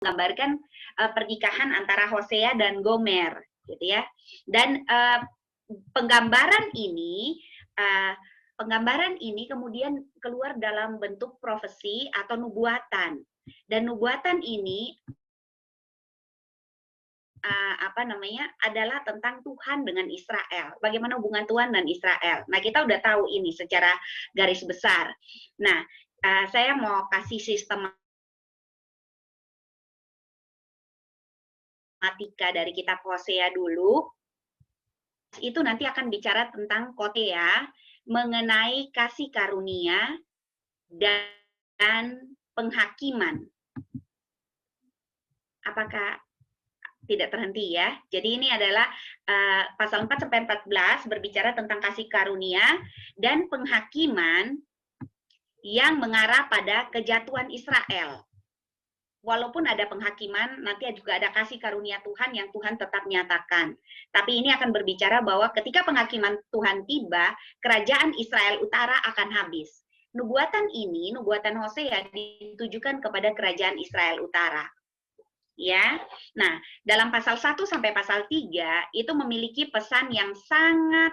menggambarkan pernikahan antara Hosea dan Gomer, gitu ya. Dan penggambaran ini kemudian keluar dalam bentuk profesi atau nubuatan. Dan nubuatan ini adalah tentang Tuhan dengan Israel. Bagaimana hubungan Tuhan dan Israel. Nah, kita udah tahu ini secara garis besar. Nah, saya mau kasih sistematika dari kitab Hosea dulu. Itu nanti akan bicara tentang Hosea mengenai kasih karunia dan penghakiman. Apakah tidak terhenti ya? Jadi ini adalah pasal 4 sampai 14 berbicara tentang kasih karunia dan penghakiman yang mengarah pada kejatuhan Israel. Walaupun ada penghakiman, nanti juga ada kasih karunia Tuhan yang Tuhan tetap nyatakan. Tapi ini akan berbicara bahwa ketika penghakiman Tuhan tiba, kerajaan Israel Utara akan habis. Nubuatan ini, nubuatan Hosea ditujukan kepada kerajaan Israel Utara. Ya. Nah, dalam pasal 1 sampai pasal 3 itu memiliki pesan yang sangat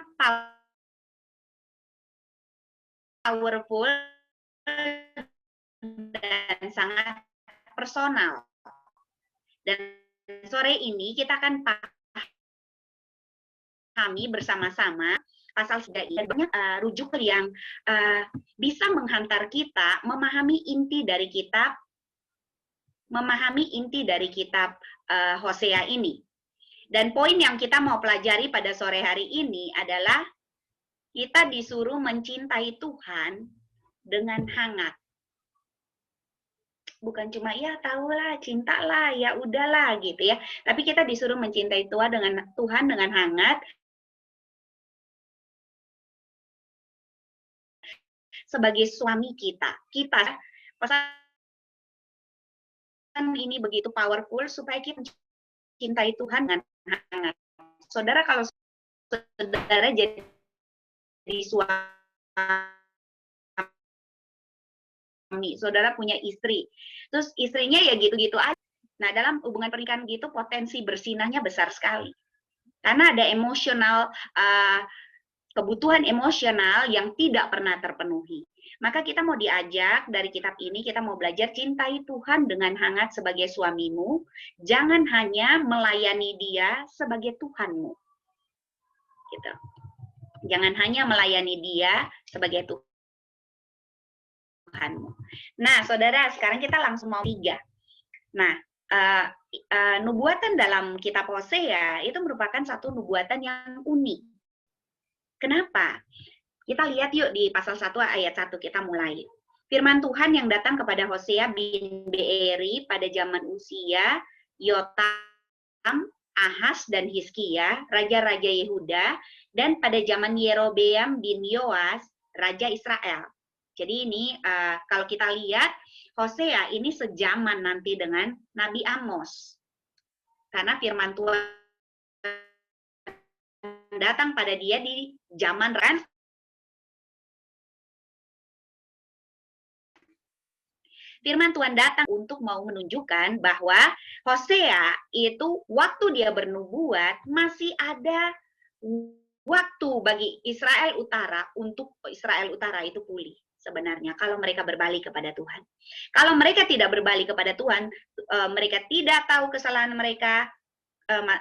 powerful dan sangat personal. Dan sore ini kita akan pahami bersama-sama pasal 3 ini. Banyak rujuk yang bisa menghantar kita memahami inti dari kitab Hosea ini. Dan poin yang kita mau pelajari pada sore hari ini adalah kita disuruh mencintai Tuhan dengan hangat. Bukan cuma ya tahulah, cintalah, ya udahlah gitu ya. Tapi kita disuruh mencintai Tuhan dengan hangat sebagai suami kita. Kita pesan ini begitu powerful supaya kita mencintai Tuhan dengan hangat. Saudara, kalau saudara jadi suami, saudara punya istri, terus istrinya ya gitu-gitu aja. Nah, dalam hubungan pernikahan gitu potensi bersinahnya besar sekali. Karena ada kebutuhan emosional yang tidak pernah terpenuhi. Maka kita mau diajak dari kitab ini, kita mau belajar cintai Tuhan dengan hangat sebagai suamimu, jangan hanya melayani dia sebagai Tuhanmu. Gitu. Jangan hanya melayani dia sebagai Tuhanmu. Nah, saudara, sekarang kita langsung mau 3. Nah, nubuatan dalam kitab Hosea itu merupakan satu nubuatan yang unik. Kenapa? Kita lihat yuk di pasal 1 ayat 1 kita mulai. Firman Tuhan yang datang kepada Hosea bin Beeri pada zaman Usia, Yotam, Ahaz, dan Hizkia, raja-raja Yehuda, dan pada zaman Yerobeam bin Yoas, raja Israel. Jadi ini kalau kita lihat, Hosea ini sejaman nanti dengan Nabi Amos. Karena firman Tuhan datang pada dia di zaman firman Tuhan datang untuk mau menunjukkan bahwa Hosea itu waktu dia bernubuat masih ada waktu bagi Israel Utara untuk Israel Utara itu pulih sebenarnya kalau mereka berbalik kepada Tuhan. Kalau mereka tidak berbalik kepada Tuhan, mereka tidak tahu kesalahan mereka,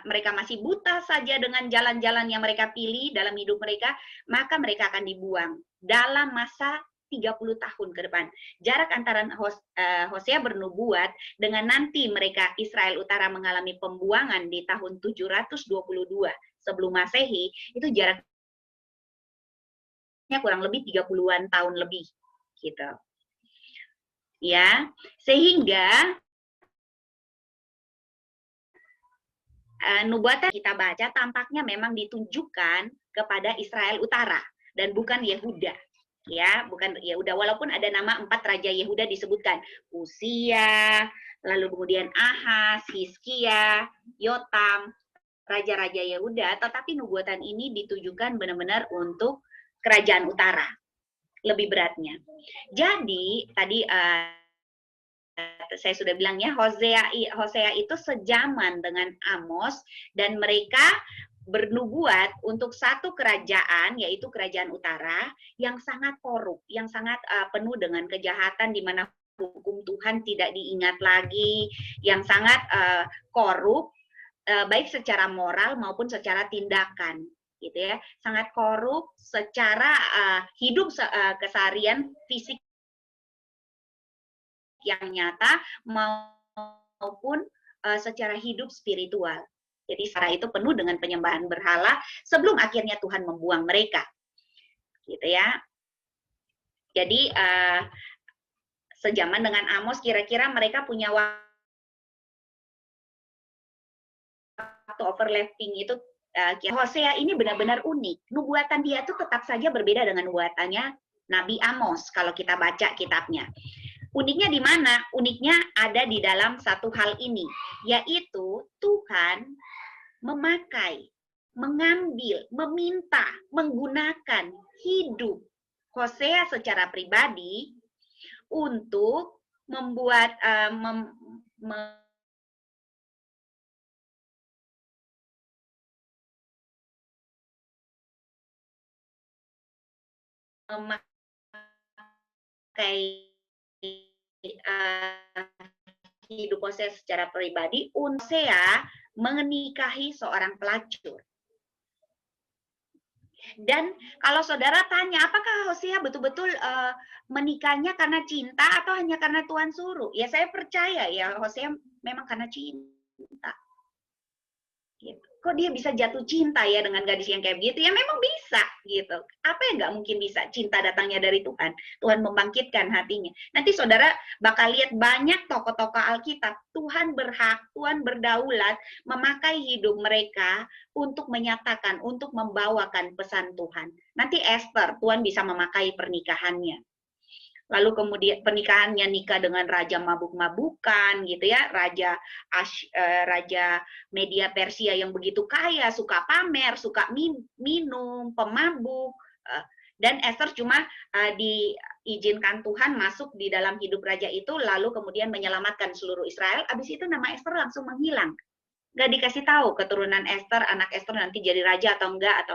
mereka masih buta saja dengan jalan-jalan yang mereka pilih dalam hidup mereka, maka mereka akan dibuang dalam masa 30 tahun ke depan. Jarak antara Hosea bernubuat dengan nanti mereka Israel Utara mengalami pembuangan di tahun 722 sebelum Masehi, itu jaraknya kurang lebih 30-an tahun lebih gitu. Ya, sehingga nubuatan kita baca tampaknya memang ditunjukkan kepada Israel Utara dan bukan Yehuda. Ya, bukan Yehuda, walaupun ada nama 4 raja Yehuda disebutkan, Usia, lalu kemudian Ahaz, Hizkia, Yotam, raja-raja Yehuda, tetapi nubuatan ini ditujukan benar-benar untuk kerajaan utara, lebih beratnya. Jadi tadi saya sudah bilang ya, Hosea itu sejaman dengan Amos, dan mereka bernubuat untuk satu kerajaan, yaitu kerajaan utara, yang sangat korup, yang sangat penuh dengan kejahatan, di mana hukum Tuhan tidak diingat lagi, yang sangat korup, baik secara moral maupun secara tindakan, gitu ya, sangat korup secara hidup keseharian fisik yang nyata maupun secara hidup spiritual. Jadi secara itu penuh dengan penyembahan berhala sebelum akhirnya Tuhan membuang mereka, gitu ya. Jadi sejaman dengan Amos, kira-kira mereka punya waktu overlapping itu. Hosea ini benar-benar unik. Nubuatan dia itu tetap saja berbeda dengan nubuatannya Nabi Amos kalau kita baca kitabnya. Uniknya di mana? Uniknya ada di dalam satu hal ini, yaitu Tuhan memakai, mengambil, meminta, menggunakan hidup Hosea secara pribadi untuk membuat memakai hidup Hosea secara pribadi. Hosea menikahi seorang pelacur. Dan kalau saudara tanya, apakah Hosea betul-betul menikahnya karena cinta atau hanya karena Tuhan suruh? Ya saya percaya ya Hosea memang karena cinta. Gitu. Kok dia bisa jatuh cinta ya dengan gadis yang kayak gitu? Ya memang bisa gitu. Apa yang nggak mungkin bisa? Cinta datangnya dari Tuhan. Tuhan membangkitkan hatinya. Nanti saudara bakal lihat banyak tokoh-tokoh Alkitab. Tuhan berhak, Tuhan berdaulat memakai hidup mereka untuk menyatakan, untuk membawakan pesan Tuhan. Nanti Esther, Tuhan bisa memakai pernikahannya. Lalu kemudian pernikahannya nikah dengan raja mabuk-mabukan gitu ya, raja Media Persia yang begitu kaya, suka pamer, suka minum, pemabuk, dan Esther cuma diizinkan Tuhan masuk di dalam hidup raja itu, lalu kemudian menyelamatkan seluruh Israel. Abis itu nama Esther langsung menghilang, nggak dikasih tahu keturunan Esther, anak Esther nanti jadi raja atau enggak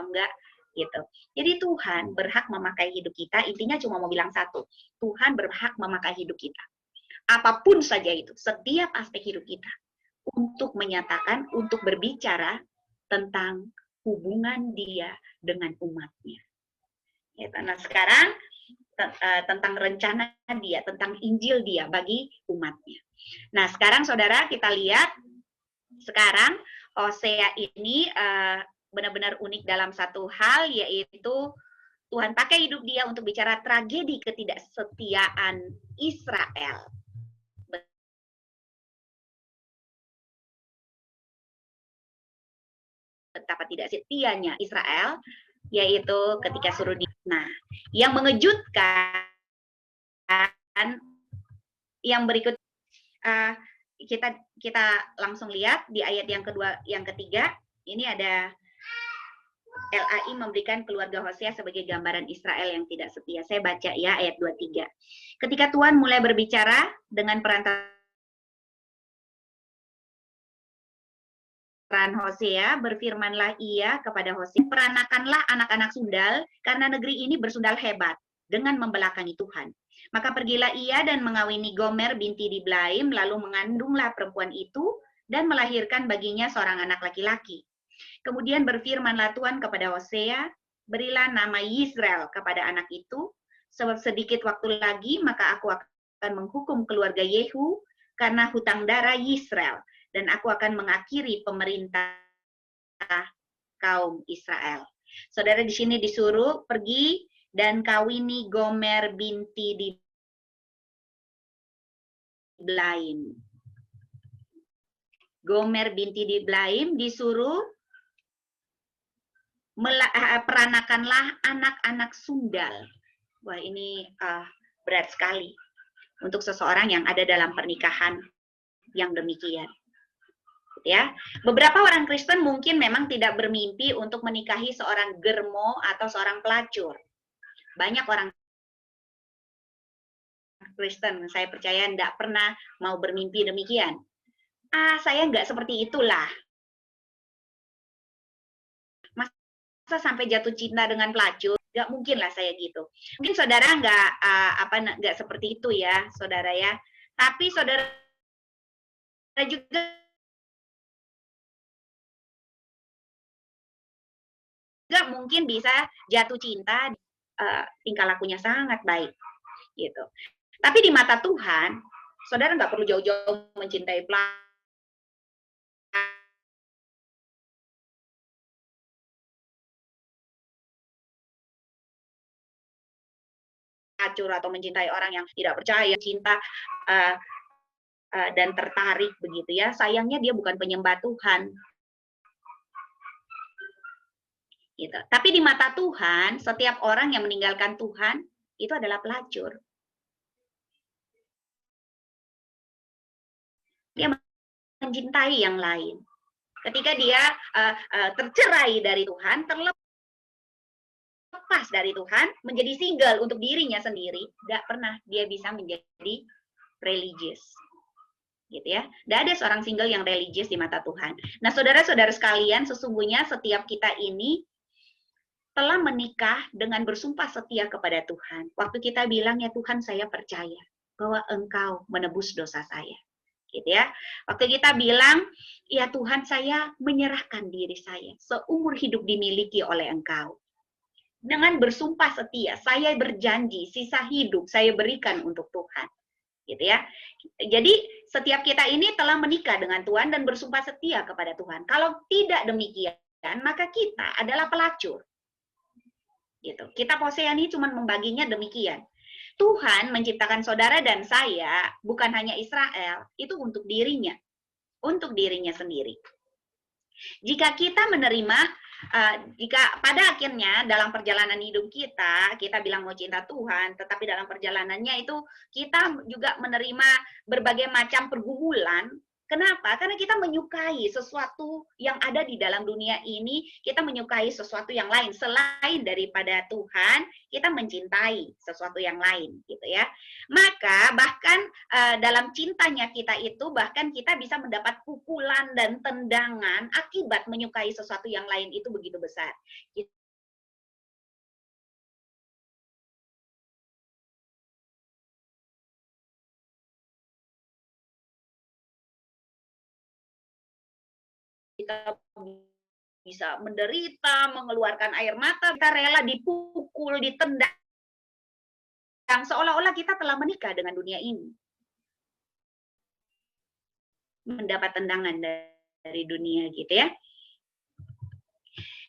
gitu. Jadi Tuhan berhak memakai hidup kita, intinya cuma mau bilang satu, Tuhan berhak memakai hidup kita. Apapun saja itu, setiap aspek hidup kita, untuk menyatakan, untuk berbicara tentang hubungan dia dengan umatnya. Ya, nah sekarang tentang rencana dia, tentang Injil dia bagi umatnya. Nah sekarang saudara kita lihat, sekarang Hosea ini benar-benar unik dalam satu hal, yaitu Tuhan pakai hidup dia untuk bicara tragedi ketidaksetiaan Israel. Betapa tidak setianya Israel, yaitu ketika suruh di. Nah, yang mengejutkan, yang berikut kita langsung lihat di ayat yang kedua, yang ketiga, ini ada LAI memberikan keluarga Hosea sebagai gambaran Israel yang tidak setia. Saya baca ya ayat 23. Ketika Tuhan mulai berbicara dengan perantaran Hosea, berfirmanlah ia kepada Hosea, peranakanlah anak-anak sundal, karena negeri ini bersundal hebat dengan membelakangi Tuhan. Maka pergilah ia dan mengawini Gomer binti Diblaim, lalu mengandunglah perempuan itu dan melahirkan baginya seorang anak laki-laki. Kemudian berfirmanlah Tuhan kepada Hosea, berilah nama Yisrael kepada anak itu, sebab sedikit waktu lagi maka aku akan menghukum keluarga Yehu karena hutang darah Yisrael, dan aku akan mengakhiri pemerintah kaum Israel. Saudara di sini disuruh pergi dan kawini Gomer binti Diblaim. Gomer binti Diblaim disuruh peranakanlah anak-anak sundal. Wah ini berat sekali untuk seseorang yang ada dalam pernikahan yang demikian. Ya, beberapa orang Kristen mungkin memang tidak bermimpi untuk menikahi seorang germo atau seorang pelacur. Banyak orang Kristen, saya percaya tidak pernah mau bermimpi demikian. Saya nggak seperti itulah. Masa sampai jatuh cinta dengan pelacur? Nggak mungkin lah saya gitu. Mungkin saudara nggak seperti itu ya, saudara ya. Tapi saudara juga mungkin bisa jatuh cinta, tingkah lakunya sangat baik, gitu. Tapi di mata Tuhan, saudara nggak perlu jauh-jauh mencintai pelacur atau mencintai orang yang tidak percaya, cinta dan tertarik begitu ya. Sayangnya dia bukan penyembah Tuhan. Gitu. Tapi di mata Tuhan, setiap orang yang meninggalkan Tuhan itu adalah pelacur. Dia mencintai yang lain. Ketika dia tercerai dari Tuhan, terlepas dari Tuhan, menjadi single untuk dirinya sendiri, tidak pernah dia bisa menjadi religius. Gitu ya. Tidak ada seorang single yang religius di mata Tuhan. Nah, saudara-saudara sekalian, sesungguhnya setiap kita ini telah menikah dengan bersumpah setia kepada Tuhan. Waktu kita bilang, ya Tuhan saya percaya bahwa Engkau menebus dosa saya. Gitu ya. Waktu kita bilang, ya Tuhan saya menyerahkan diri saya, seumur hidup dimiliki oleh Engkau. Dengan bersumpah setia, saya berjanji sisa hidup saya berikan untuk Tuhan. Gitu ya. Jadi setiap kita ini telah menikah dengan Tuhan dan bersumpah setia kepada Tuhan. Kalau tidak demikian, maka kita adalah pelacur. Gitu. Kita Poseani cuma membaginya demikian. Tuhan menciptakan saudara dan saya, bukan hanya Israel, itu untuk dirinya sendiri. Jika kita menerima, jika pada akhirnya dalam perjalanan hidup kita bilang mau cinta Tuhan, tetapi dalam perjalanannya itu kita juga menerima berbagai macam pergumulan. Kenapa? Karena kita menyukai sesuatu yang ada di dalam dunia ini, kita menyukai sesuatu yang lain selain daripada Tuhan, kita mencintai sesuatu yang lain, gitu ya. Maka bahkan dalam cintanya kita itu, bahkan kita bisa mendapat pukulan dan tendangan akibat menyukai sesuatu yang lain itu begitu besar. Kita bisa menderita, mengeluarkan air mata, kita rela dipukul, ditendang, seolah-olah kita telah menikah dengan dunia ini. Mendapat tendangan dari dunia gitu ya.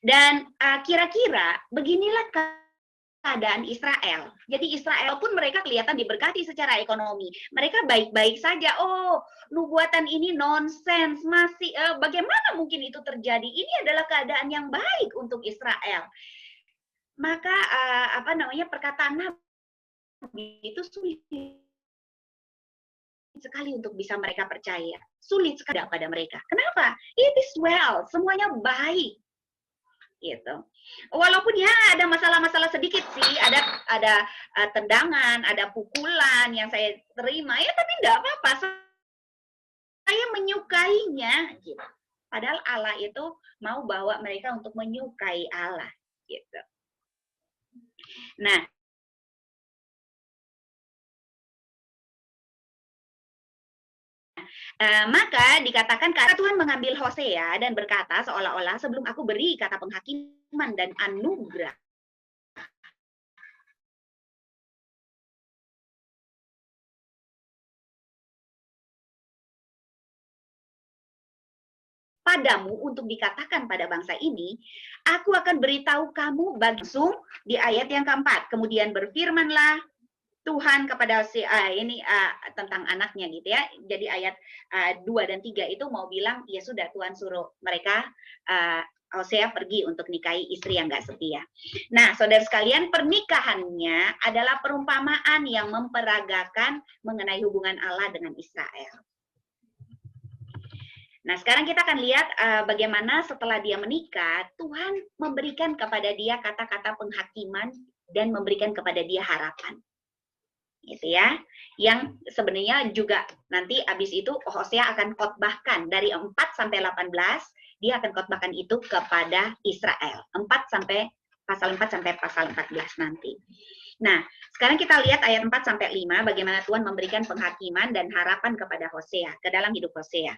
Dan kira-kira beginilah keadaan Israel. Jadi Israel pun mereka kelihatan diberkati secara ekonomi. Mereka baik-baik saja. Oh, nubuatan ini nonsens. Masih bagaimana mungkin itu terjadi? Ini adalah keadaan yang baik untuk Israel. Maka perkataan Nabi itu sulit sekali untuk bisa mereka percaya. Sulit sekali pada mereka. Kenapa? It is well. Semuanya baik. Gitu. Walaupun ya ada masalah-masalah sedikit sih, ada tendangan, ada pukulan yang saya terima, ya tapi enggak apa-apa. Saya menyukainya gitu. Padahal Allah itu mau bawa mereka untuk menyukai Allah gitu. Nah, maka dikatakan kata Tuhan mengambil Hosea dan berkata seolah-olah sebelum aku beri kata penghakiman dan anugerah padamu untuk dikatakan pada bangsa ini, aku akan beritahu kamu langsung di ayat yang keempat. Kemudian berfirmanlah Tuhan kepada tentang anaknya gitu ya. Jadi ayat 2 dan 3 itu mau bilang ya sudah Tuhan suruh mereka Hosea pergi untuk nikahi istri yang nggak setia. Nah, saudara sekalian, pernikahannya adalah perumpamaan yang memperagakan mengenai hubungan Allah dengan Israel. Nah, sekarang kita akan lihat bagaimana setelah dia menikah, Tuhan memberikan kepada dia kata-kata penghakiman dan memberikan kepada dia harapan. gitu ya. Yang sebenarnya juga nanti habis itu Hosea akan khotbahkan dari 4 sampai 18, dia akan khotbahkan itu kepada Israel. 4 sampai pasal 4 sampai pasal 14 nanti. Nah, sekarang kita lihat ayat 4 sampai 5 bagaimana Tuhan memberikan penghakiman dan harapan kepada Hosea, ke dalam hidup Hosea.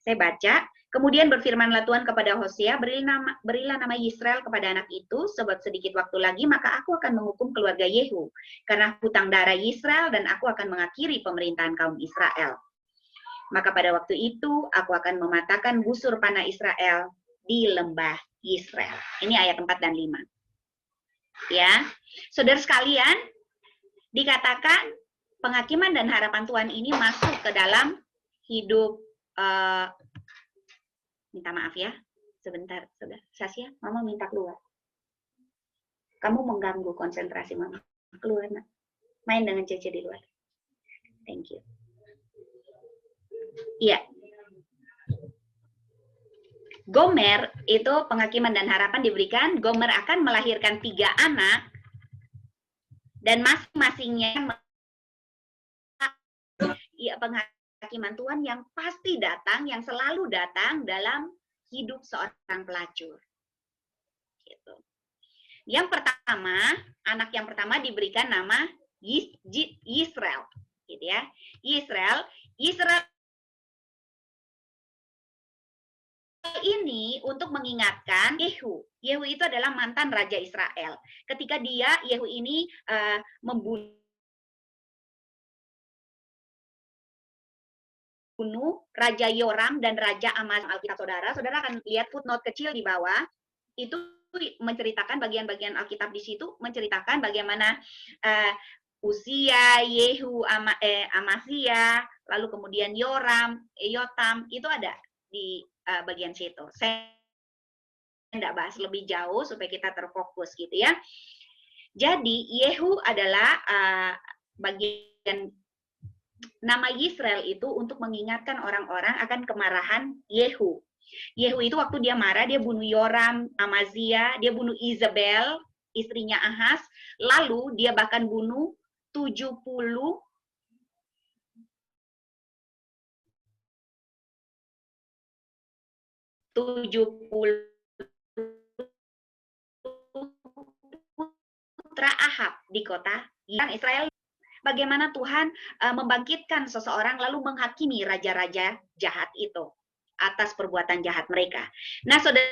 Saya baca, kemudian berfirmanlah Tuhan kepada Hosea, berilah nama Yisrael kepada anak itu, sebab sedikit waktu lagi maka aku akan menghukum keluarga Yehu, karena hutang darah Yisrael, dan aku akan mengakhiri pemerintahan kaum Israel. Maka pada waktu itu aku akan mematahkan busur panah Israel di lembah Yisrael. Ini ayat 4 dan 5. Ya, saudara sekalian, dikatakan penghakiman dan harapan Tuhan ini masuk ke dalam hidup. Minta maaf ya, sebentar, saudara. Sasya, Mama minta keluar. Kamu mengganggu konsentrasi Mama. Keluar, nak. Main dengan Cece di luar. Thank you. Iya. Gomer itu penghakiman dan harapan diberikan. Gomer akan melahirkan 3 anak dan masing-masingnya penghakiman Tuhan yang pasti datang, yang selalu datang dalam hidup seorang pelacur. Gitu. Yang pertama, anak yang pertama diberikan nama Yisrael, gitu ya. Yisrael ini untuk mengingatkan Yehu. Yehu itu adalah mantan raja Israel. Ketika Yehu ini membunuh Raja Yoram dan Raja Amazia. Alkitab saudara akan lihat footnote kecil di bawah, itu menceritakan bagian-bagian Alkitab di situ, menceritakan bagaimana Usia, Yehu, Amazia, lalu kemudian Yoram, Yotam, itu ada di bagian situ. Saya tidak bahas lebih jauh supaya kita terfokus gitu ya. Jadi Yehu adalah bagian nama Yisrael itu untuk mengingatkan orang-orang akan kemarahan Yehu. Yehu itu waktu dia marah, dia bunuh Yoram, Amazia, dia bunuh Isabel, istrinya Ahaz, lalu dia bahkan bunuh 70 putra Ahab di kota Israel. Bagaimana Tuhan membangkitkan seseorang lalu menghakimi raja-raja jahat itu atas perbuatan jahat mereka. Nah, saudara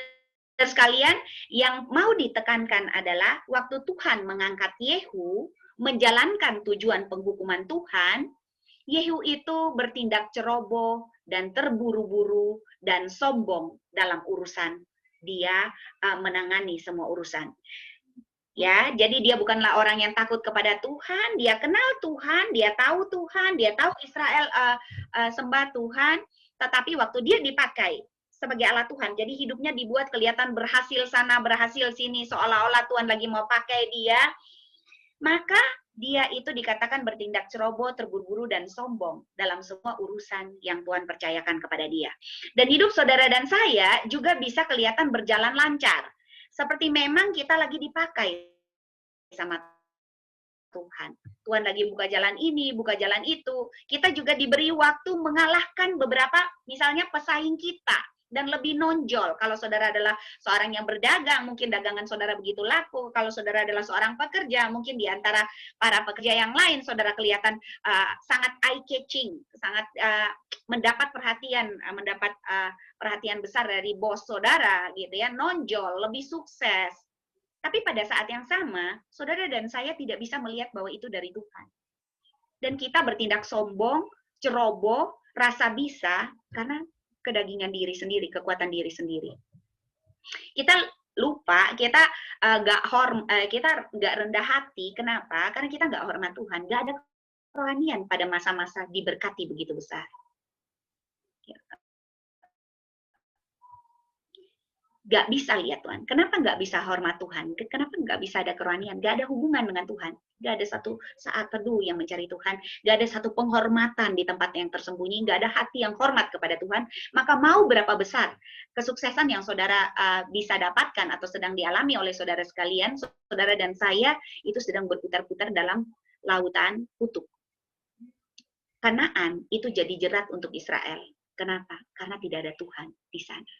sekalian, yang mau ditekankan adalah waktu Tuhan mengangkat Yehu menjalankan tujuan penghukuman Tuhan, Yehu itu bertindak ceroboh dan terburu-buru dan sombong dalam urusan dia menangani semua urusan. Ya, jadi dia bukanlah orang yang takut kepada Tuhan, dia kenal Tuhan, dia tahu Israel sembah Tuhan, tetapi waktu dia dipakai sebagai alat Tuhan, jadi hidupnya dibuat kelihatan berhasil sana, berhasil sini, seolah-olah Tuhan lagi mau pakai dia, maka dia itu dikatakan bertindak ceroboh, terburu-buru, dan sombong dalam semua urusan yang Tuhan percayakan kepada dia. Dan hidup saudara dan saya juga bisa kelihatan berjalan lancar. Seperti memang kita lagi dipakai sama Tuhan. Tuhan lagi buka jalan ini, buka jalan itu. Kita juga diberi waktu mengalahkan beberapa, misalnya pesaing kita, dan lebih nonjol. Kalau saudara adalah seorang yang berdagang, mungkin dagangan saudara begitu laku. Kalau saudara adalah seorang pekerja, mungkin di antara para pekerja yang lain, saudara kelihatan sangat eye-catching, sangat mendapat perhatian besar dari bos saudara, gitu ya, nonjol, lebih sukses. Tapi pada saat yang sama, saudara dan saya tidak bisa melihat bahwa itu dari Tuhan. Dan kita bertindak sombong, ceroboh, rasa bisa, karena kedagingan diri sendiri, kekuatan diri sendiri. Kita lupa, kita nggak rendah hati. Kenapa? Karena kita nggak hormat Tuhan. Nggak ada kerohanian pada masa-masa diberkati begitu besar. Nggak bisa lihat Tuhan. Kenapa nggak bisa hormat Tuhan? Kenapa nggak bisa ada kerohanian? Nggak ada hubungan dengan Tuhan. Nggak ada satu saat teduh yang mencari Tuhan. Nggak ada satu penghormatan di tempat yang tersembunyi. Nggak ada hati yang hormat kepada Tuhan. Maka mau berapa besar kesuksesan yang saudara bisa dapatkan atau sedang dialami oleh saudara sekalian, saudara dan saya itu sedang berputar-putar dalam lautan kutub. Kanaan itu jadi jerat untuk Israel. Kenapa? Karena tidak ada Tuhan di sana.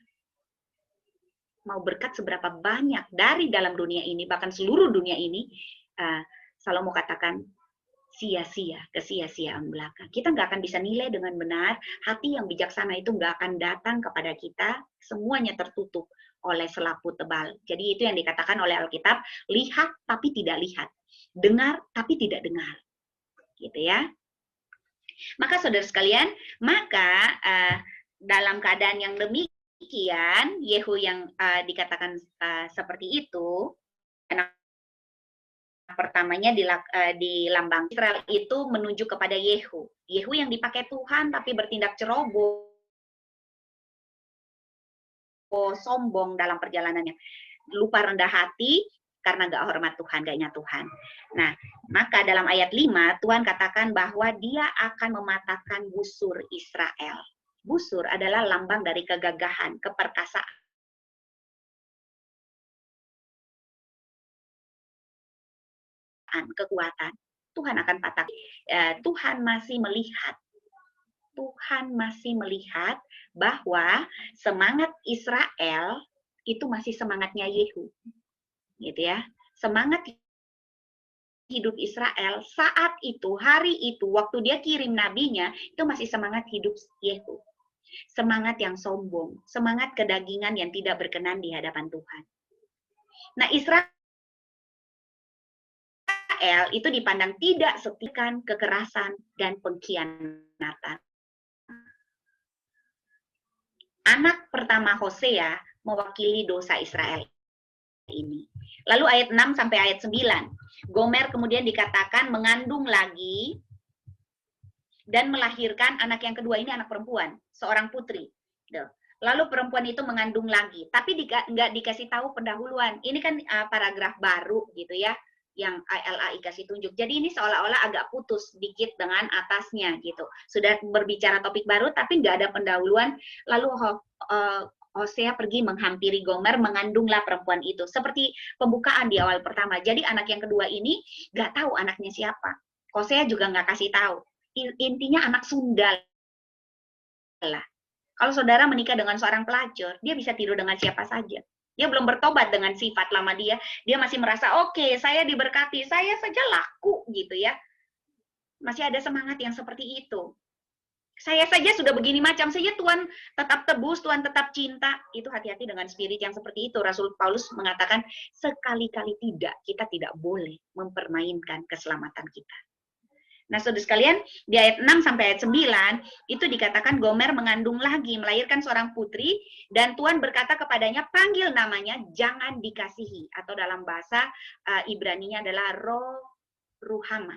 Mau berkat seberapa banyak dari dalam dunia ini, bahkan seluruh dunia ini, Salomo katakan, sia-sia, kesia-siaan belaka. Kita nggak akan bisa nilai dengan benar, hati yang bijaksana itu nggak akan datang kepada kita, semuanya tertutup oleh selaput tebal. Jadi itu yang dikatakan oleh Alkitab, lihat tapi tidak lihat, dengar tapi tidak dengar. Gitu ya. Maka saudara sekalian, maka dalam keadaan yang demikian, Yehu yang dikatakan seperti itu, anak pertamanya di lambang Israel itu menunjuk kepada Yehu. Yehu yang dipakai Tuhan tapi bertindak ceroboh, sombong dalam perjalanannya. Lupa rendah hati karena gak hormat Tuhan, gak ingat Tuhan. Nah, maka dalam ayat 5, Tuhan katakan bahwa dia akan mematahkan busur Israel. Busur adalah lambang dari kegagahan, keperkasaan. Kekuatan. Tuhan akan patah. Tuhan masih melihat. Tuhan masih melihat bahwa semangat Israel itu masih semangatnya Yehu. Gitu ya. Semangat hidup Israel saat itu, hari itu, waktu dia kirim nabinya, itu masih semangat hidup Yehu. Semangat yang sombong, semangat kedagingan yang tidak berkenan di hadapan Tuhan. Nah, Israel itu dipandang tidak setikan kekerasan dan pengkhianatan. Anak pertama Hosea mewakili dosa Israel ini. Lalu ayat 6 sampai ayat 9. Gomer kemudian dikatakan mengandung lagi dan melahirkan anak yang kedua, ini anak perempuan, seorang putri. Lalu perempuan itu mengandung lagi, tapi nggak dikasih tahu pendahuluan. Ini kan paragraf baru gitu ya, yang ILAI kasih tunjuk. Jadi ini seolah-olah agak putus sedikit dengan atasnya gitu. Sudah berbicara topik baru, tapi nggak ada pendahuluan. Lalu Hosea pergi menghampiri Gomer, mengandunglah perempuan itu. Seperti pembukaan di awal pertama. Jadi anak yang kedua ini nggak tahu anaknya siapa. Hosea juga nggak kasih tahu. Intinya anak sundal lah. Kalau saudara menikah dengan seorang pelacur, dia bisa tidur dengan siapa saja. Dia belum bertobat dengan sifat lama dia. Dia masih merasa, oke, saya diberkati, saya saja laku gitu ya. Masih ada semangat yang seperti itu. Saya saja sudah begini macam saja, Tuhan tetap tebus, Tuhan tetap cinta. Itu hati-hati dengan spirit yang seperti itu. Rasul Paulus mengatakan, sekali-kali tidak, kita tidak boleh mempermainkan keselamatan kita. Nah, saudara sekalian, di ayat 6 sampai ayat 9, itu dikatakan Gomer mengandung lagi, melahirkan seorang putri, dan Tuhan berkata kepadanya, panggil namanya, jangan dikasihi. Atau dalam bahasa Ibraninya adalah Ruhama.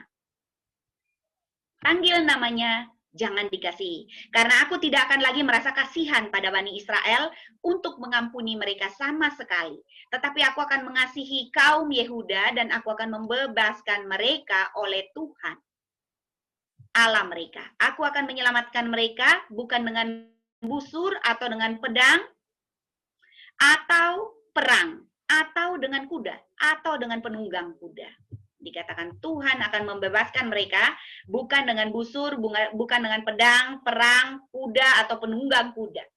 Panggil namanya, jangan dikasihi. Karena aku tidak akan lagi merasa kasihan pada Bani Israel untuk mengampuni mereka sama sekali. Tetapi aku akan mengasihi kaum Yehuda dan aku akan membebaskan mereka oleh Tuhan Allah mereka. Aku akan menyelamatkan mereka bukan dengan busur atau dengan pedang atau perang atau dengan kuda atau dengan penunggang kuda. Dikatakan Tuhan akan membebaskan mereka bukan dengan busur, bukan dengan pedang, perang, kuda atau penunggang kuda.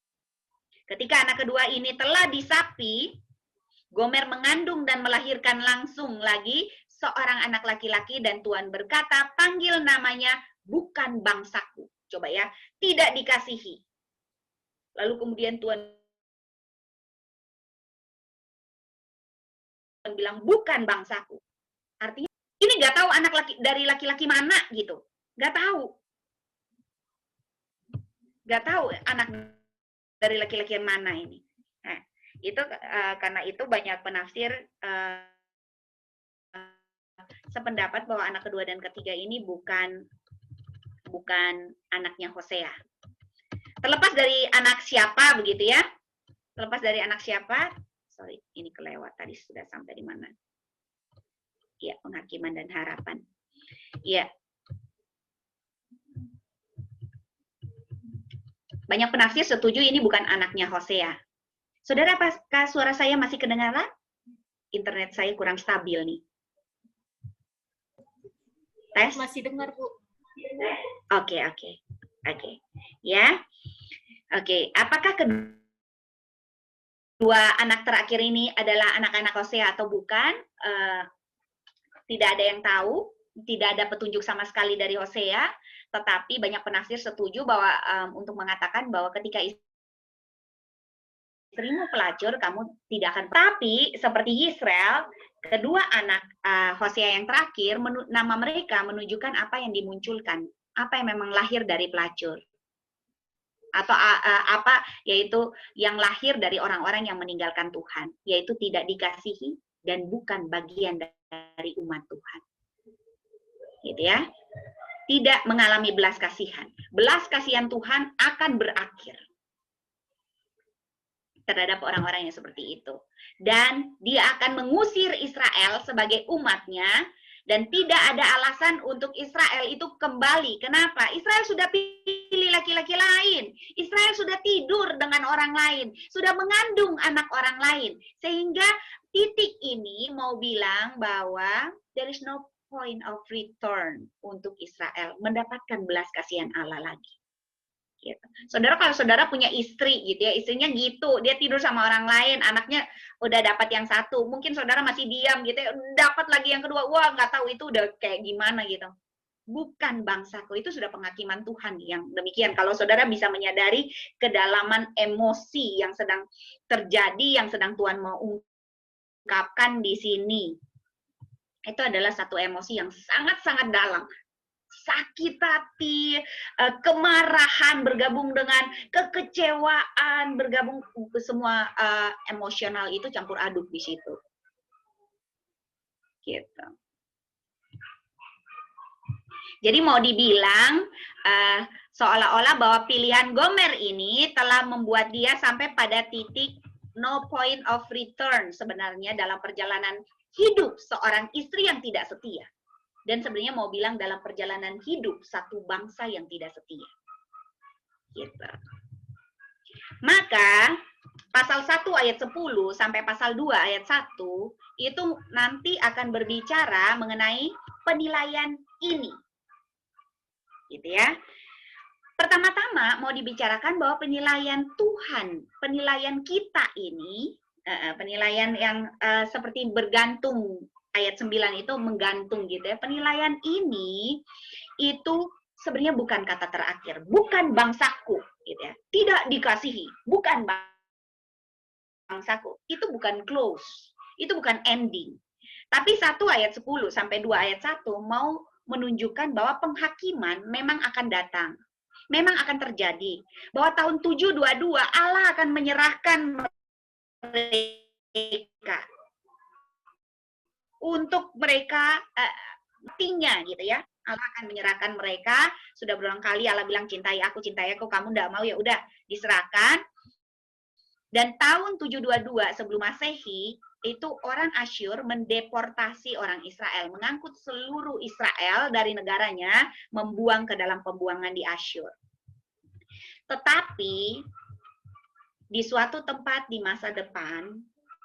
Ketika anak kedua ini telah disapi, Gomer mengandung dan melahirkan langsung lagi seorang anak laki-laki dan Tuhan berkata, panggil namanya bukan bangsaku. Coba ya, tidak dikasihi. Lalu kemudian Tuhan bilang, bukan bangsaku. Artinya, ini nggak tahu anak dari laki-laki mana gitu. Nggak tahu. Nggak tahu anak dari laki-laki yang mana ini. Nah, itu karena itu banyak penafsir sependapat bahwa anak kedua dan ketiga ini bukan anaknya Hosea. Terlepas dari anak siapa begitu ya. Terlepas dari anak siapa, sorry, ini kelewat tadi sudah sampai di mana. Ya, penghakiman dan harapan. Ya. Banyak penafsir setuju ini bukan anaknya Hosea. Saudara, apakah suara saya masih kedengaran? Internet saya kurang stabil nih. Tes? Masih dengar, Bu. Oke. Ya. Oke, apakah kedua anak terakhir ini adalah anak-anak Hosea atau bukan? Tidak ada yang tahu, tidak ada petunjuk sama sekali dari Hosea, tetapi banyak penafsir setuju bahwa untuk mengatakan bahwa ketika istrimu pelacur, kamu tidak akan. Tapi seperti Israel, kedua anak Hosea yang terakhir, nama mereka menunjukkan apa yang dimunculkan, apa yang memang lahir dari pelacur, atau apa yaitu yang lahir dari orang-orang yang meninggalkan Tuhan, yaitu tidak dikasihi dan bukan bagian dari umat Tuhan. Gitu ya. Tidak mengalami belas kasihan. Belas kasihan Tuhan akan berakhir terhadap orang-orang yang seperti itu. Dan dia akan mengusir Israel sebagai umatnya, dan tidak ada alasan untuk Israel itu kembali. Kenapa? Israel sudah pilih laki-laki lain. Israel sudah tidur dengan orang lain. Sudah mengandung anak orang lain. Sehingga titik ini mau bilang bahwa there is no point of return untuk Israel mendapatkan belas kasihan Allah lagi. Gitu. Saudara, kalau saudara punya istri gitu ya, istrinya gitu, dia tidur sama orang lain, anaknya udah dapat yang satu, mungkin saudara masih diam gitu ya, dapat lagi yang kedua, wah nggak tahu itu udah kayak gimana gitu. Bukan bangsaku, itu sudah penghakiman Tuhan yang demikian. Kalau saudara bisa menyadari kedalaman emosi yang sedang terjadi, yang sedang Tuhan mau ungkapkan di sini, itu adalah satu emosi yang sangat-sangat dalam. Sakit hati, kemarahan bergabung dengan kekecewaan, bergabung semua emosional itu campur aduk di situ. Gitu. Jadi mau dibilang seolah-olah bahwa pilihan Gomer ini telah membuat dia sampai pada titik no point of return sebenarnya dalam perjalanan hidup seorang istri yang tidak setia. Dan sebenarnya mau bilang dalam perjalanan hidup satu bangsa yang tidak setia. Gitu. Maka pasal 1 ayat 10 sampai pasal 2 ayat 1 itu nanti akan berbicara mengenai penilaian ini. Gitu ya. Pertama-tama mau dibicarakan bahwa penilaian Tuhan, penilaian kita ini, penilaian yang seperti bergantung, ayat 9 itu menggantung gitu ya. Penilaian ini itu sebenarnya bukan kata terakhir, bukan bangsaku gitu ya. Tidak dikasihi, bukan bangsaku. Itu bukan close, itu bukan ending. Tapi 1 ayat 10 sampai 2 ayat 1 mau menunjukkan bahwa penghakiman memang akan datang. Memang akan terjadi. Bahwa tahun 722 Allah akan menyerahkan mereka untuk mereka matinya gitu ya. Allah akan menyerahkan mereka. Sudah berulang kali Allah bilang cintai aku, kamu enggak mau ya udah diserahkan. Dan tahun 722 sebelum Masehi itu orang Asyur mendeportasi orang Israel, mengangkut seluruh Israel dari negaranya, membuang ke dalam pembuangan di Asyur. Tetapi di suatu tempat di masa depan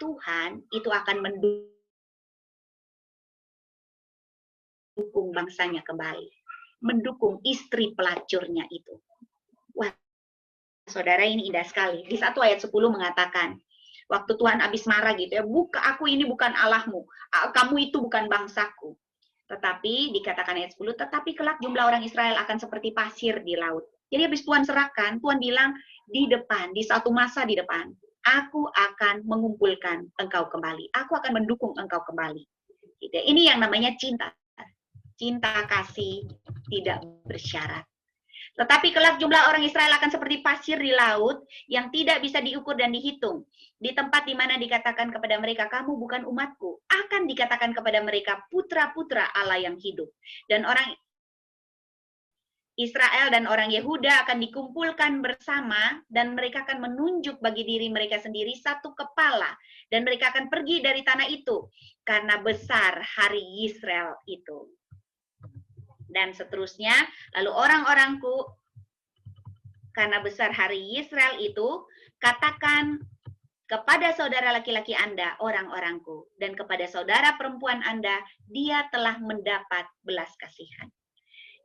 Tuhan itu akan mendukung bangsanya kembali, mendukung istri pelacurnya itu. Wah, saudara, ini indah sekali. Di 1 ayat 10 mengatakan, waktu Tuhan habis marah gitu ya, aku ini bukan Allahmu, kamu itu bukan bangsaku. Tetapi dikatakan ayat 10, tetapi kelak jumlah orang Israel akan seperti pasir di laut. Jadi habis Tuhan serahkan, Tuhan bilang di depan, di satu masa di depan, aku akan mengumpulkan engkau kembali, aku akan mendukung engkau kembali. Gitu. Ini yang namanya cinta. Cinta kasih tidak bersyarat. Tetapi kelak jumlah orang Israel akan seperti pasir di laut yang tidak bisa diukur dan dihitung. Di tempat di mana dikatakan kepada mereka, kamu bukan umatku, akan dikatakan kepada mereka putra-putra Allah yang hidup. Dan orang Israel dan orang Yehuda akan dikumpulkan bersama, dan mereka akan menunjuk bagi diri mereka sendiri satu kepala, dan mereka akan pergi dari tanah itu, karena besar hari Israel itu. Dan seterusnya, lalu orang-orangku, karena besar hari Israel itu, katakan kepada saudara laki-laki Anda, orang-orangku, dan kepada saudara perempuan Anda, dia telah mendapat belas kasihan.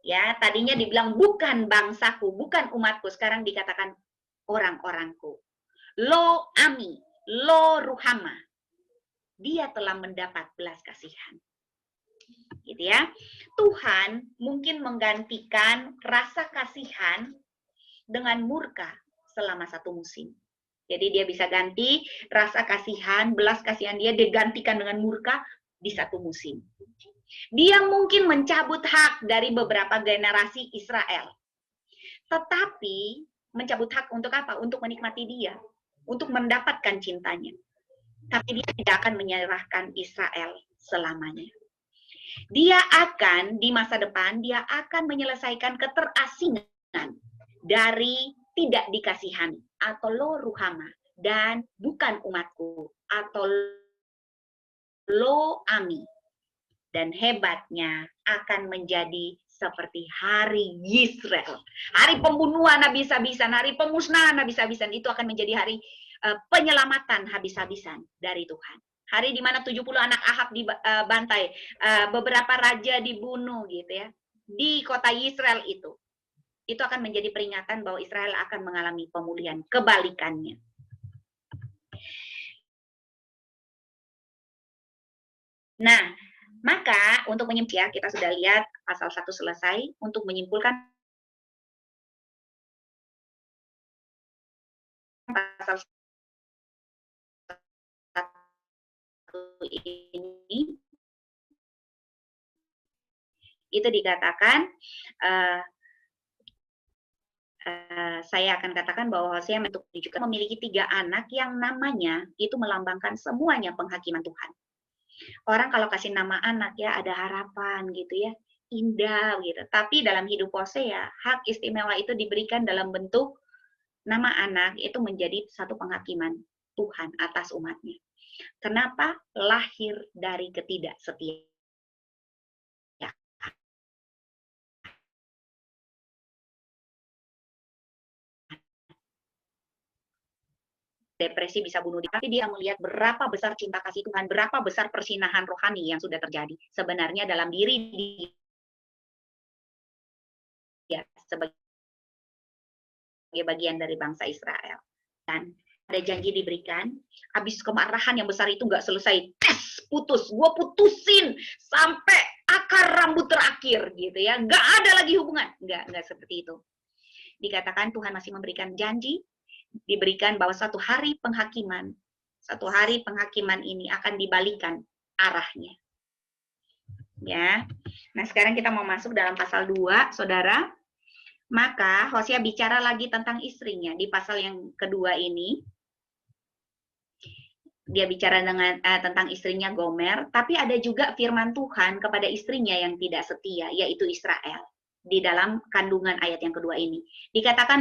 Ya, tadinya dibilang bukan bangsaku, bukan umatku, sekarang dikatakan orang-orangku. Lo ami, lo ruhama. Dia telah mendapat belas kasihan. Gitu ya. Tuhan mungkin menggantikan rasa kasihan dengan murka selama satu musim. Jadi dia bisa ganti rasa kasihan, belas kasihan dia digantikan dengan murka di satu musim. Dia mungkin mencabut hak dari beberapa generasi Israel. Tetapi mencabut hak untuk apa? Untuk menikmati dia, untuk mendapatkan cintanya. Tapi dia tidak akan menyerahkan Israel selamanya. Dia akan di masa depan, dia akan menyelesaikan keterasingan dari tidak dikasihani atau lo ruhama dan bukan umatku atau lo ami, dan hebatnya akan menjadi seperti hari Yisrael, hari pembunuhan habis-habisan, hari pemusnahan habis-habisan. Itu akan menjadi hari penyelamatan habis-habisan dari Tuhan. Hari di mana 70 anak Ahab dibantai, beberapa raja dibunuh gitu ya di kota Yisrael itu. Itu akan menjadi peringatan bahwa Israel akan mengalami pemulihan. Kebalikannya. Nah, maka untuk menyimpulkan, kita sudah lihat pasal 1 selesai. Untuk menyimpulkan pasal 1 ini, itu dikatakan saya akan katakan bahwa Hosea juga memiliki 3 anak yang namanya itu melambangkan semuanya penghakiman Tuhan. Orang kalau kasih nama anak ya ada harapan gitu ya, indah gitu. Tapi dalam hidup Hosea, hak istimewa itu diberikan dalam bentuk nama anak itu menjadi satu penghakiman Tuhan atas umatnya. Kenapa? Lahir dari ketidaksetiaan. Depresi bisa bunuh diri, tapi dia melihat berapa besar cinta kasih Tuhan, berapa besar persinahan rohani yang sudah terjadi sebenarnya dalam diri dia sebagai bagian dari bangsa Israel. Dan ada janji diberikan, habis kemarahan yang besar itu nggak selesai, putus, gue putusin sampai akar rambut terakhir gitu ya, nggak ada lagi hubungan, nggak seperti itu. Dikatakan Tuhan masih memberikan janji, diberikan bahwa satu hari penghakiman ini akan dibalikan arahnya. Ya. Nah, sekarang kita mau masuk dalam pasal 2, Saudara. Maka Hosea bicara lagi tentang istrinya di pasal yang kedua ini. Dia bicara tentang istrinya Gomer, tapi ada juga firman Tuhan kepada istrinya yang tidak setia, yaitu Israel. Di dalam kandungan ayat yang kedua ini. Dikatakan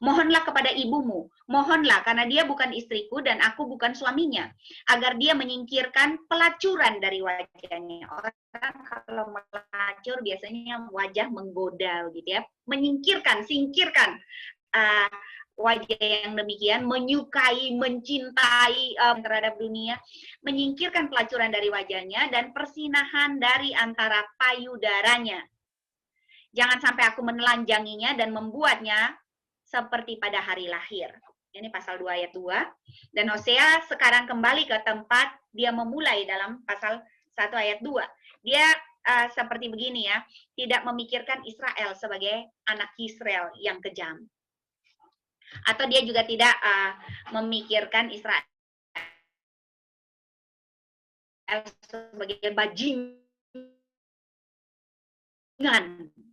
mohonlah kepada ibumu, mohonlah karena dia bukan istriku dan aku bukan suaminya, agar dia menyingkirkan pelacuran dari wajahnya. Orang kalau melacur biasanya wajah menggoda gitu ya, singkirkan wajah yang demikian, menyukai, mencintai terhadap dunia, menyingkirkan pelacuran dari wajahnya dan persinahan dari antara payudaranya. Jangan sampai aku menelanjanginya dan membuatnya seperti pada hari lahir. Ini pasal 2 ayat 2. Dan Hosea sekarang kembali ke tempat dia memulai dalam pasal 1 ayat 2. Dia seperti begini ya, tidak memikirkan Israel sebagai anak Israel yang kejam. Atau dia juga tidak memikirkan Israel sebagai bajingan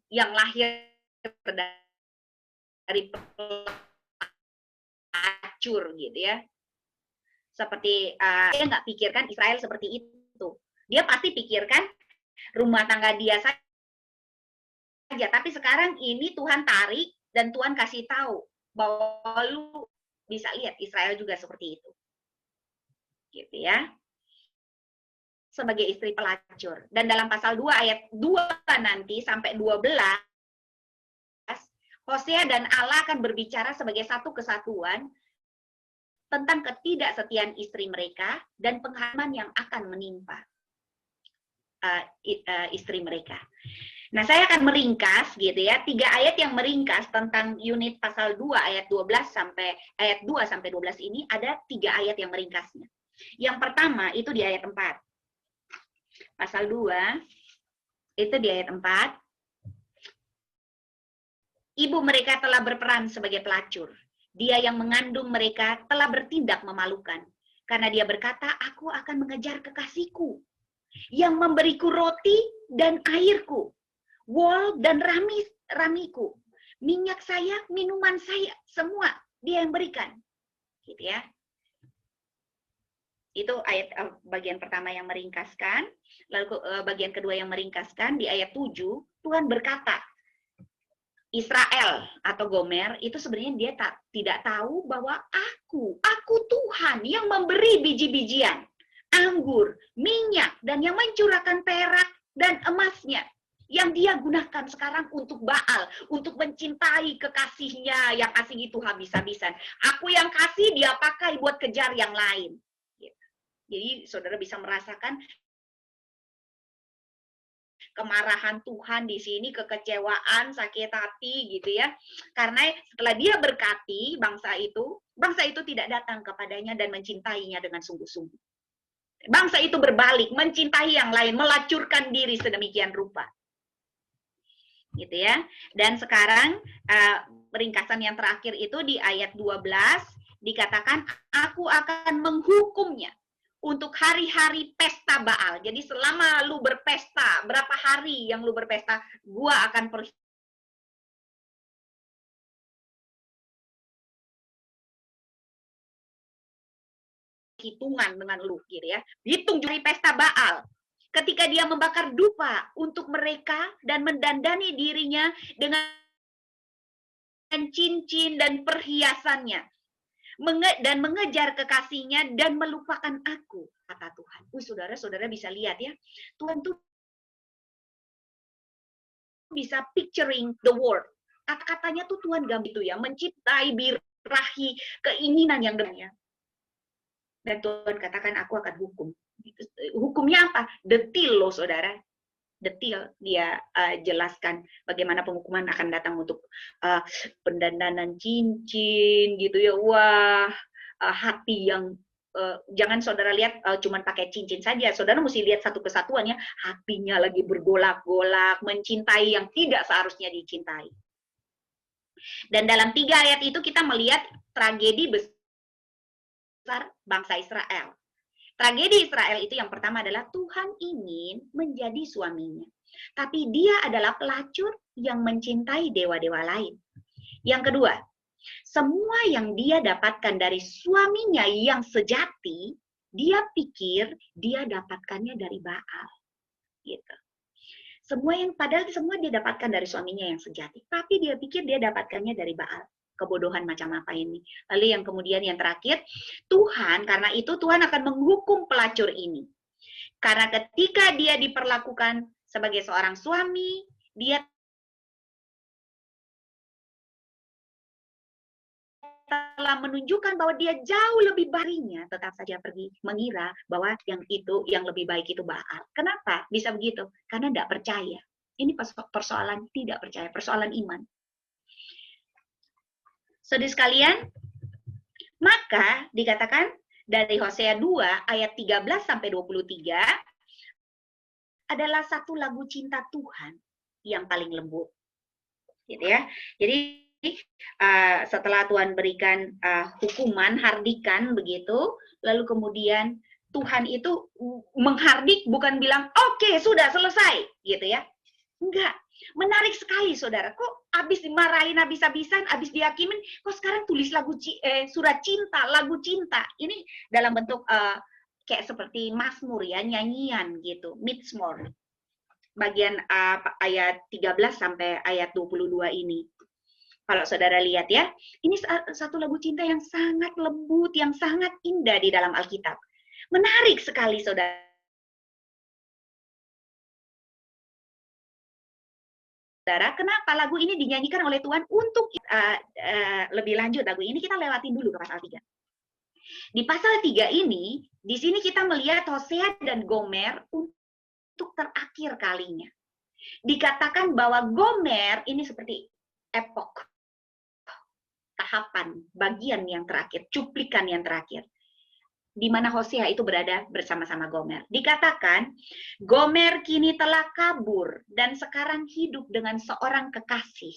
yang lahir dari pelacur gitu ya. Seperti dia nggak pikirkan Israel seperti itu. Dia pasti pikirkan rumah tangga dia saja. Tapi sekarang ini Tuhan tarik dan Tuhan kasih tahu bahwa lu bisa lihat Israel juga seperti itu. Gitu ya. Sebagai istri pelacur. Dan dalam pasal 2 ayat 2 nanti sampai 12, Hosea dan Allah akan berbicara sebagai satu kesatuan tentang ketidaksetiaan istri mereka dan penghaman yang akan menimpa istri mereka. Nah, saya akan meringkas gitu ya, 3 ayat yang meringkas tentang unit pasal 2 ayat 12 sampai ayat 2 sampai 12 ini ada 3 ayat yang meringkasnya. Yang pertama itu di ayat 4. Pasal 2 itu di ayat 4. Ibu mereka telah berperan sebagai pelacur. Dia yang mengandung mereka telah bertindak memalukan. Karena dia berkata, aku akan mengejar kekasihku yang memberiku roti dan airku, wol dan ramiku, minyak saya, minuman saya, semua dia yang berikan. Gitu ya. Itu ayat bagian pertama yang meringkaskan. Lalu bagian kedua yang meringkaskan di ayat 7, Tuhan berkata, Israel atau Gomer itu sebenarnya dia tidak tahu bahwa aku Tuhan yang memberi biji-bijian, anggur, minyak, dan yang mencurahkan perak dan emasnya yang dia gunakan sekarang untuk Baal, untuk mencintai kekasihnya yang asing itu habis-habisan. Aku yang kasih, dia pakai buat kejar yang lain. Jadi saudara bisa merasakan kemarahan Tuhan di sini, kekecewaan, sakit hati gitu ya. Karena setelah dia berkati bangsa itu tidak datang kepadanya dan mencintainya dengan sungguh-sungguh. Bangsa itu berbalik, mencintai yang lain, melacurkan diri sedemikian rupa. Gitu ya. Dan sekarang ringkasan yang terakhir itu di ayat 12 dikatakan, aku akan menghukumnya untuk hari-hari pesta Baal. Jadi selama lu berpesta, berapa hari yang lu berpesta, gua akan perhitungan dengan lu gitu ya. Hitung hari pesta Baal. Ketika dia membakar dupa untuk mereka dan mendandani dirinya dengan cincin dan perhiasannya. Dan mengejar kekasihnya dan melupakan aku, kata Tuhan. Saudara-saudara bisa lihat ya, Tuhan tuh bisa picturing the world. Kata-katanya tuh Tuhan gambar itu ya, menciptai birahi keinginan yang dengannya. Dan Tuhan katakan, aku akan hukum. Hukumnya apa? Detil loh saudara. Detil dia jelaskan bagaimana penghukuman akan datang untuk pendandanan cincin gitu ya. Wah, hati yang jangan saudara lihat cuman pakai cincin saja. Saudara mesti lihat satu kesatuannya, hatinya lagi bergolak-golak, mencintai yang tidak seharusnya dicintai. Dan dalam 3 ayat itu kita melihat tragedi besar bangsa Israel. Tragedi Israel itu yang pertama adalah Tuhan ingin menjadi suaminya. Tapi dia adalah pelacur yang mencintai dewa-dewa lain. Yang kedua, semua yang dia dapatkan dari suaminya yang sejati, dia pikir dia dapatkannya dari Baal. Gitu. Padahal semua dia dapatkan dari suaminya yang sejati. Tapi dia pikir dia dapatkannya dari Baal. Kebodohan macam apa ini. Lalu yang kemudian yang terakhir, Tuhan, karena itu Tuhan akan menghukum pelacur ini. Karena ketika dia diperlakukan sebagai seorang suami, dia telah menunjukkan bahwa dia jauh lebih baiknya, tetap saja pergi mengira bahwa yang lebih baik itu Baal. Kenapa bisa begitu? Karena tidak percaya. Ini persoalan tidak percaya, persoalan iman. Saudara sekalian, maka dikatakan dari Hosea 2 ayat 13 sampai 23 adalah satu lagu cinta Tuhan yang paling lembut. Gitu ya. Jadi setelah Tuhan berikan hukuman, hardikan begitu, lalu kemudian Tuhan itu menghardik, bukan bilang oke, sudah selesai gitu ya. Enggak. Menarik sekali saudara, kok habis dimarahin habis-habisan, habis dihakimin, kok sekarang tulis surat cinta, lagu cinta. Ini dalam bentuk kayak seperti mazmur ya, nyanyian gitu, mizmor. Bagian ayat 13 sampai ayat 22 ini. Kalau saudara lihat ya, ini satu lagu cinta yang sangat lembut, yang sangat indah di dalam Alkitab. Menarik sekali saudara. Kenapa lagu ini dinyanyikan oleh Tuhan untuk lebih lanjut lagu ini kita lewatin dulu ke pasal 3. Di pasal 3 ini, di sini kita melihat Hosea dan Gomer untuk terakhir kalinya. Dikatakan bahwa Gomer ini seperti epok, tahapan, bagian yang terakhir, cuplikan yang terakhir, di mana Hosea itu berada bersama-sama Gomer. Dikatakan, Gomer kini telah kabur dan sekarang hidup dengan seorang kekasih.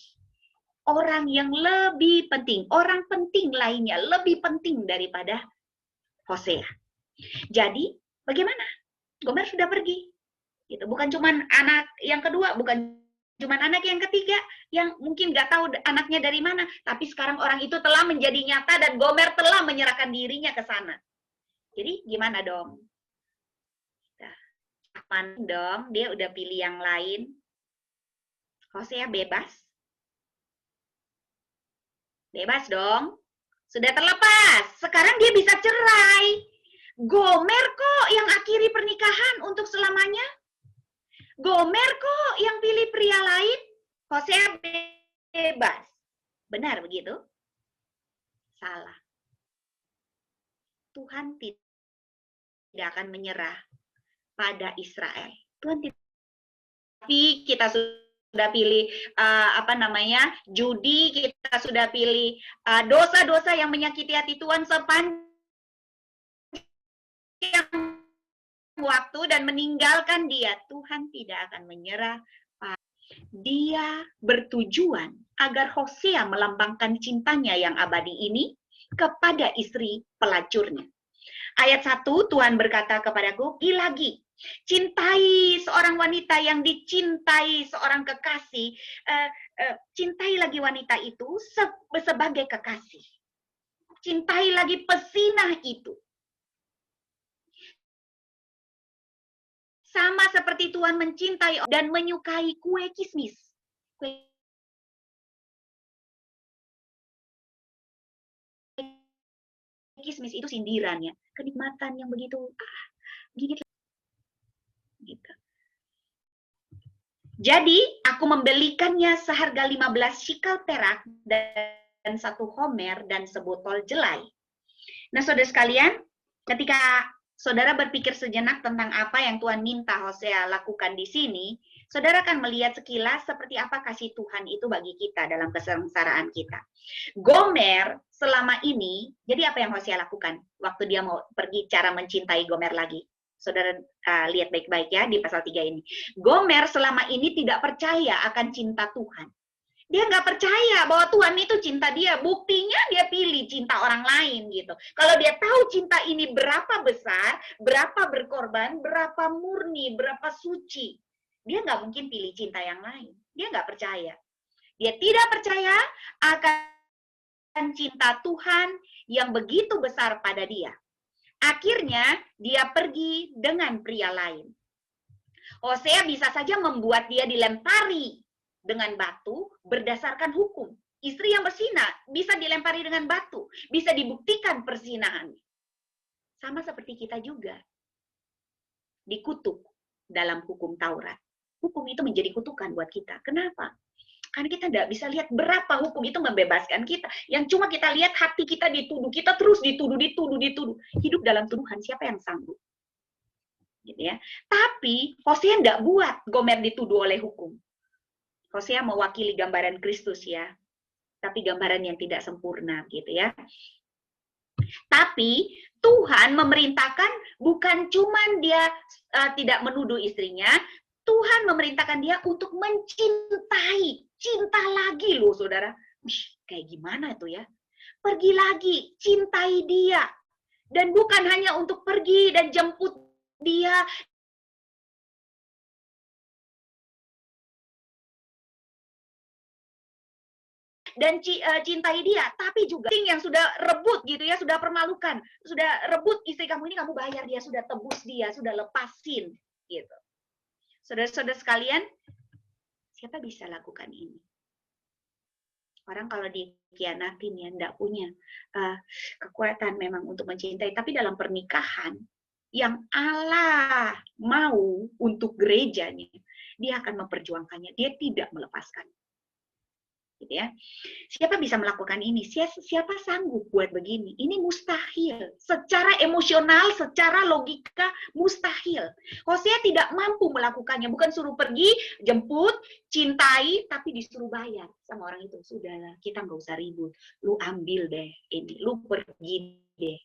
Orang yang lebih penting, orang penting lainnya, lebih penting daripada Hosea. Jadi, bagaimana? Gomer sudah pergi. Gitu. Bukan cuma anak yang kedua, bukan cuma anak yang ketiga, yang mungkin nggak tahu anaknya dari mana, tapi sekarang orang itu telah menjadi nyata dan Gomer telah menyerahkan dirinya ke sana. Jadi gimana dong? Aman dong, dia udah pilih yang lain. Hosea bebas. Bebas dong. Sudah terlepas. Sekarang dia bisa cerai. Gomer kok yang akhiri pernikahan untuk selamanya? Gomer kok yang pilih pria lain? Hosea bebas. Benar begitu? Salah. Tuhan tidak akan menyerah pada Israel. Tuhan tidak. Tapi kita sudah pilih judi, kita sudah pilih dosa-dosa yang menyakiti hati Tuhan sepanjang waktu dan meninggalkan dia. Tuhan tidak akan menyerah. Dia bertujuan agar Hosea melambangkan cintanya yang abadi ini kepada istri pelacurnya. Ayat 1, Tuhan berkata kepadaku, "Pergi lagi, cintai seorang wanita yang dicintai seorang kekasih, cintai lagi wanita itu sebagai kekasih. Cintai lagi pesinah itu. Sama seperti Tuhan mencintai dan menyukai kue kismis." Kue kismis itu sindirannya, kenikmatan yang begitu gigit gitu. Jadi, aku membelikannya seharga 15 shikel perak dan 1 homer dan sebotol jelai. Nah, saudara sekalian, ketika saudara berpikir sejenak tentang apa yang Tuhan minta Hosea lakukan di sini, saudara akan melihat sekilas seperti apa kasih Tuhan itu bagi kita dalam kesengsaraan kita. Gomer selama ini, jadi apa yang Hosea lakukan waktu dia mau pergi cara mencintai Gomer lagi? Saudara lihat baik-baik ya di pasal 3 ini. Gomer selama ini tidak percaya akan cinta Tuhan. Dia nggak percaya bahwa Tuhan itu cinta dia. Buktinya dia pilih cinta orang lain gitu. Kalau dia tahu cinta ini berapa besar, berapa berkorban, berapa murni, berapa suci, dia nggak mungkin pilih cinta yang lain. Dia nggak percaya. Dia tidak percaya akan cinta Tuhan yang begitu besar pada dia. Akhirnya dia pergi dengan pria lain. Hosea bisa saja membuat dia dilempari dengan batu berdasarkan hukum. Istri yang bersinah bisa dilempari dengan batu, bisa dibuktikan persinahannya. Sama seperti kita juga. Dikutuk dalam hukum Taurat. Hukum itu menjadi kutukan buat kita. Kenapa? Karena kita tidak bisa lihat berapa hukum itu membebaskan kita. Yang cuma kita lihat hati kita dituduh. Kita terus dituduh. Hidup dalam tuduhan, siapa yang sanggup? Gitu ya. Tapi Hosea tidak buat Gomer dituduh oleh hukum. Hosea mewakili gambaran Kristus ya. Tapi gambaran yang tidak sempurna gitu ya. Tapi Tuhan memerintahkan bukan cuma dia tidak menuduh istrinya, Tuhan memerintahkan dia untuk mencintai. Cinta lagi loh saudara. Kayak gimana itu ya? Pergi lagi, cintai dia. Dan bukan hanya untuk pergi dan jemput dia. Dan cintai dia, tapi juga yang sudah rebut gitu ya, sudah permalukan, sudah rebut istri kamu ini, kamu bayar dia, sudah tebus dia, sudah lepasin gitu. Saudara-saudara sekalian, siapa bisa lakukan ini? Orang kalau dikhianatin ya, enggak punya kekuatan memang untuk mencintai. Tapi dalam pernikahan, yang Allah mau untuk gerejanya, dia akan memperjuangkannya. Dia tidak melepaskan. gitu ya. Siapa bisa melakukan ini? Siapa sanggup buat begini? Ini mustahil. Secara emosional, secara logika, mustahil. Hosea tidak mampu melakukannya. Bukan suruh pergi, jemput, cintai, tapi disuruh bayar sama orang itu. Sudahlah, kita nggak usah ribut. Lu ambil deh ini, lu pergi deh.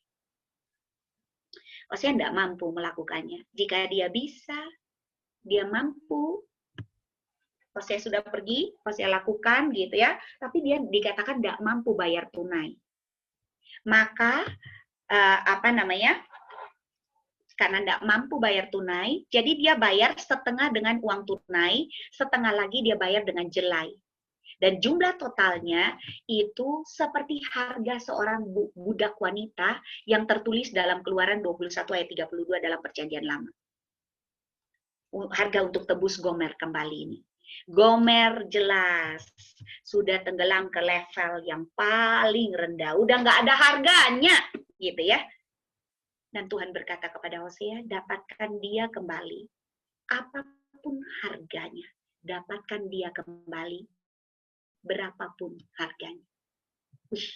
Hosea tidak mampu melakukannya. Jika dia bisa, dia mampu, Hosea sudah pergi, Hosea lakukan gitu ya, tapi dia dikatakan tidak mampu bayar tunai. Maka karena tidak mampu bayar tunai, jadi dia bayar setengah dengan uang tunai, setengah lagi dia bayar dengan jelai. Dan jumlah totalnya itu seperti harga seorang budak wanita yang tertulis dalam Keluaran 21 ayat 32 dalam Perjanjian Lama. Harga untuk tebus Gomer kembali ini. Gomer jelas sudah tenggelam ke level yang paling rendah, udah nggak ada harganya, gitu ya. Dan Tuhan berkata kepada Hosea, dapatkan dia kembali, apapun harganya, dapatkan dia kembali, berapapun harganya. Wih,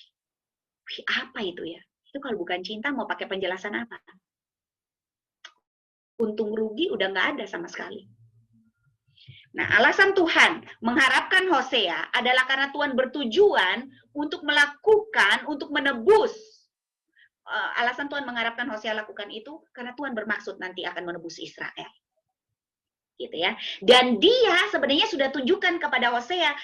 apa itu ya? Itu kalau bukan cinta mau pakai penjelasan apa? Untung rugi udah nggak ada sama sekali. Nah, alasan Tuhan mengharapkan Hosea adalah karena Tuhan bertujuan untuk melakukan, untuk menebus. Alasan Tuhan mengharapkan Hosea lakukan itu karena Tuhan bermaksud nanti akan menebus Israel. Gitu ya. Dan dia sebenarnya sudah tunjukkan kepada Hosea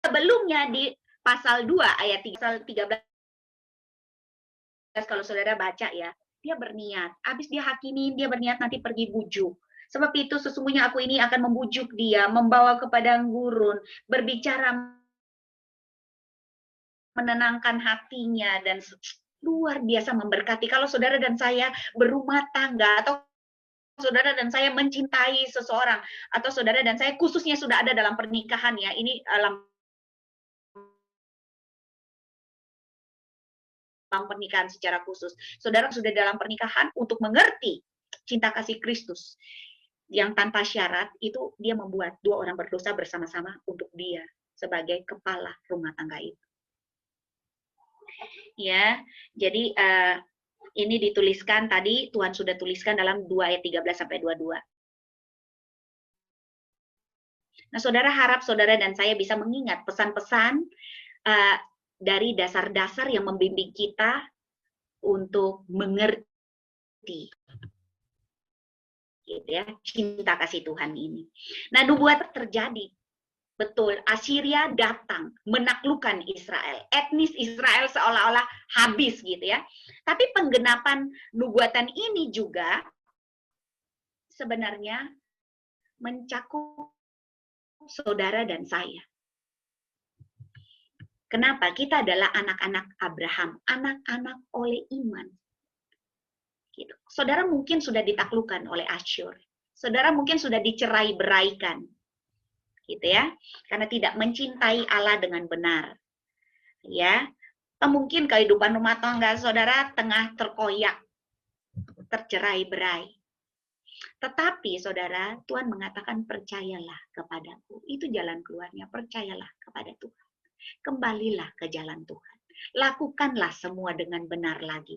sebelumnya di pasal 2 ayat 13 kalau saudara baca ya, dia berniat, habis dia hakimi, dia berniat nanti pergi bujuk. Sebab itu sesungguhnya aku ini akan membujuk dia, membawa ke padang gurun, berbicara menenangkan hatinya, dan luar biasa memberkati. Kalau saudara dan saya berumah tangga, atau saudara dan saya mencintai seseorang, atau saudara dan saya khususnya sudah ada dalam pernikahan ya, ini dalam pernikahan secara khusus. Saudara sudah dalam pernikahan untuk mengerti cinta kasih Kristus yang tanpa syarat, itu dia membuat dua orang berdosa bersama-sama untuk dia sebagai kepala rumah tangga itu. Ya, jadi ini dituliskan tadi, Tuhan sudah tuliskan dalam 2 ayat 13 sampai 22. Nah, saudara harap saudara dan saya bisa mengingat pesan-pesan dari dasar-dasar yang membimbing kita untuk mengerti gitu ya, cinta kasih Tuhan ini. Nah, nubuat terjadi. Betul, Assyria datang menaklukkan Israel. Etnis Israel seolah-olah habis gitu ya. Tapi penggenapan nubuatan ini juga sebenarnya mencakup saudara dan saya. Kenapa? Kita adalah anak-anak Abraham, anak-anak oleh iman. Gitu. Saudara mungkin sudah ditaklukkan oleh Asyur. Saudara mungkin sudah dicerai-beraikan. Gitu ya. Karena tidak mencintai Allah dengan benar. Ya. Atau mungkin kehidupan rumah tangga saudara tengah terkoyak, tercerai-berai. Tetapi saudara, Tuhan mengatakan percayalah kepadaku. Itu jalan keluarnya, percayalah kepada Tuhan. Kembalilah ke jalan Tuhan. Lakukanlah semua dengan benar lagi.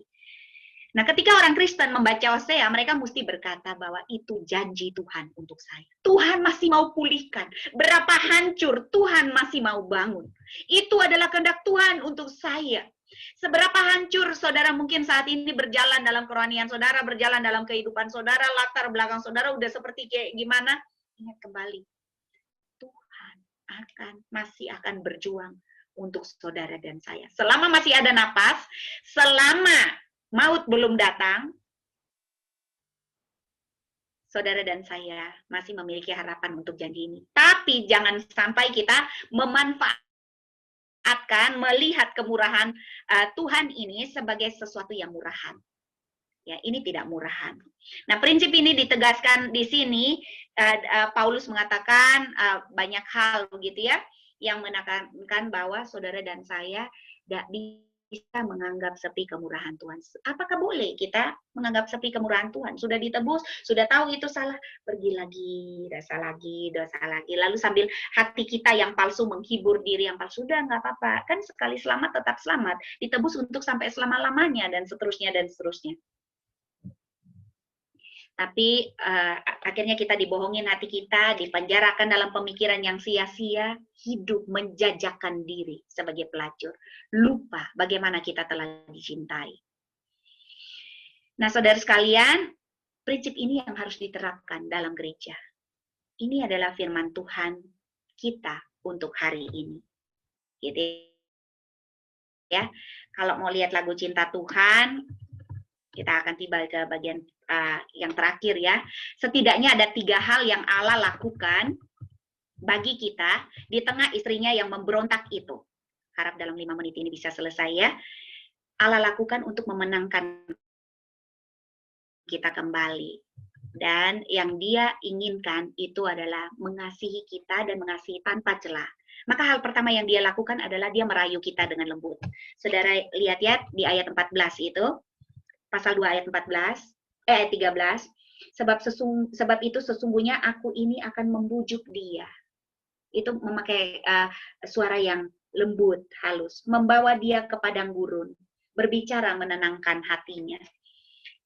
Nah, ketika orang Kristen membaca Hosea, mereka mesti berkata bahwa itu janji Tuhan untuk saya. Tuhan masih mau pulihkan. Berapa hancur, Tuhan masih mau bangun. Itu adalah kehendak Tuhan untuk saya. Seberapa hancur saudara mungkin saat ini berjalan dalam kerohanian saudara, berjalan dalam kehidupan saudara, latar belakang saudara udah seperti kayak gimana? Ingat kembali. Tuhan masih akan berjuang untuk saudara dan saya. Selama masih ada napas, selama maut belum datang, saudara dan saya masih memiliki harapan untuk janji ini. Tapi jangan sampai kita memanfaatkan, melihat kemurahan Tuhan ini sebagai sesuatu yang murahan. Ya, ini tidak murahan. Nah, prinsip ini ditegaskan di sini. Paulus mengatakan banyak hal begitu ya, yang menekankan bahwa saudara dan saya tidak bisa menganggap sepi kemurahan Tuhan. Apakah boleh kita menganggap sepi kemurahan Tuhan? Sudah ditebus, sudah tahu itu salah, pergi lagi, dosa lagi. Lalu sambil hati kita yang palsu menghibur diri yang palsu, sudah nggak apa-apa. Kan sekali selamat tetap selamat, ditebus untuk sampai selama-lamanya dan seterusnya dan seterusnya. Tapi akhirnya kita dibohongin hati kita, dipenjarakan dalam pemikiran yang sia-sia, hidup menjajakan diri sebagai pelacur. Lupa bagaimana kita telah dicintai. Nah, saudara sekalian, prinsip ini yang harus diterapkan dalam gereja. Ini adalah firman Tuhan kita untuk hari ini. Gitu ya. Kalau mau lihat lagu Cinta Tuhan, kita akan tiba ke bagian yang terakhir ya. Setidaknya ada 3 hal yang Allah lakukan bagi kita di tengah istrinya yang memberontak itu. Harap dalam 5 menit ini bisa selesai ya. Allah lakukan untuk memenangkan kita kembali. Dan yang dia inginkan itu adalah mengasihi kita dan mengasihi tanpa celah. Maka hal pertama yang dia lakukan adalah dia merayu kita dengan lembut. Saudara lihat ya di ayat 14 itu. Pasal 2 ayat 13, sebab itu sesungguhnya aku ini akan membujuk dia. Itu memakai suara yang lembut, halus, membawa dia ke padang gurun, berbicara menenangkan hatinya.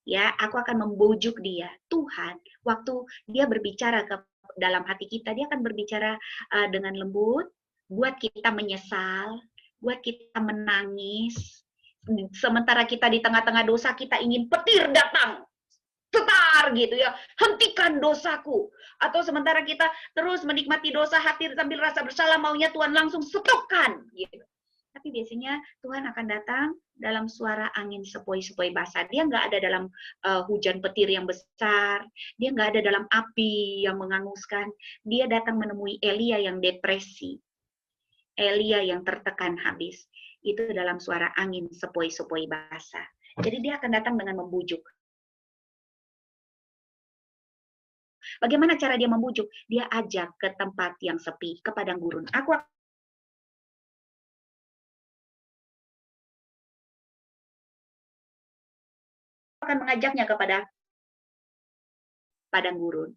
Ya, aku akan membujuk dia. Tuhan, waktu dia berbicara ke dalam hati kita, dia akan berbicara dengan lembut, buat kita menyesal, buat kita menangis. Sementara kita di tengah-tengah dosa, kita ingin petir datang, tetar gitu ya, hentikan dosaku. Atau sementara kita terus menikmati dosa, hati sambil rasa bersalah, maunya Tuhan langsung stopkan gitu. Tapi biasanya Tuhan akan datang dalam suara angin sepoi-sepoi basah. Dia nggak ada dalam hujan petir yang besar, dia nggak ada dalam api yang menghanguskan. Dia datang menemui Elia yang depresi, Elia yang tertekan habis. Itu dalam suara angin sepoi-sepoi basah. Jadi dia akan datang dengan membujuk. Bagaimana cara dia membujuk? Dia ajak ke tempat yang sepi, ke padang gurun. Aku akan mengajaknya kepada padang gurun.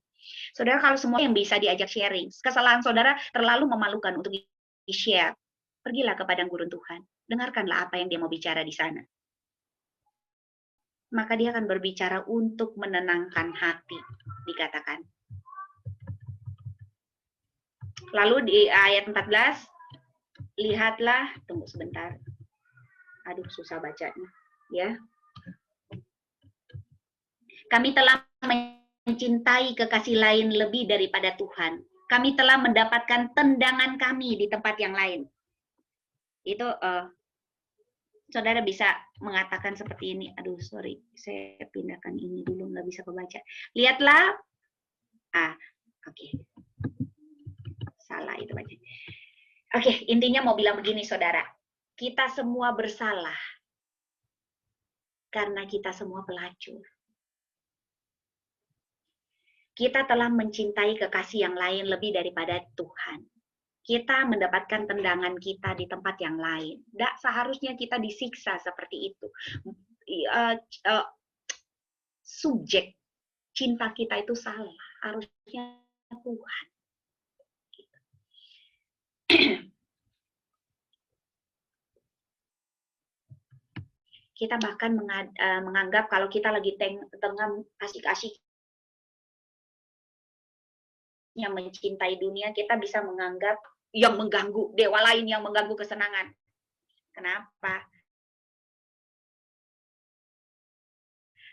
Saudara, kalau semua yang bisa diajak sharing, kesalahan saudara terlalu memalukan untuk di-share, pergilah ke padang gurun Tuhan. Dengarkanlah apa yang dia mau bicara di sana. Maka dia akan berbicara untuk menenangkan hati, dikatakan. Lalu di ayat 14, lihatlah, tunggu sebentar. Aduh, susah bacanya. Ya. Kami telah mencintai kekasih lain lebih daripada Tuhan. Kami telah mendapatkan tendangan kami di tempat yang lain. Itu saudara bisa mengatakan seperti ini. Aduh, sorry, saya pindahkan ini dulu, nggak bisa kebaca. Lihatlah, oke. Salah itu baca. Oke, intinya mau bilang begini, saudara. Kita semua bersalah karena kita semua pelacur. Kita telah mencintai kekasih yang lain lebih daripada Tuhan. Kita mendapatkan tendangan kita di tempat yang lain. Tidak seharusnya kita disiksa seperti itu. Subjek cinta kita itu salah. Harusnya Tuhan. Kita bahkan menganggap kalau kita lagi tengah asik-asik yang mencintai dunia, kita bisa menganggap yang mengganggu, dewa lain yang mengganggu kesenangan. Kenapa?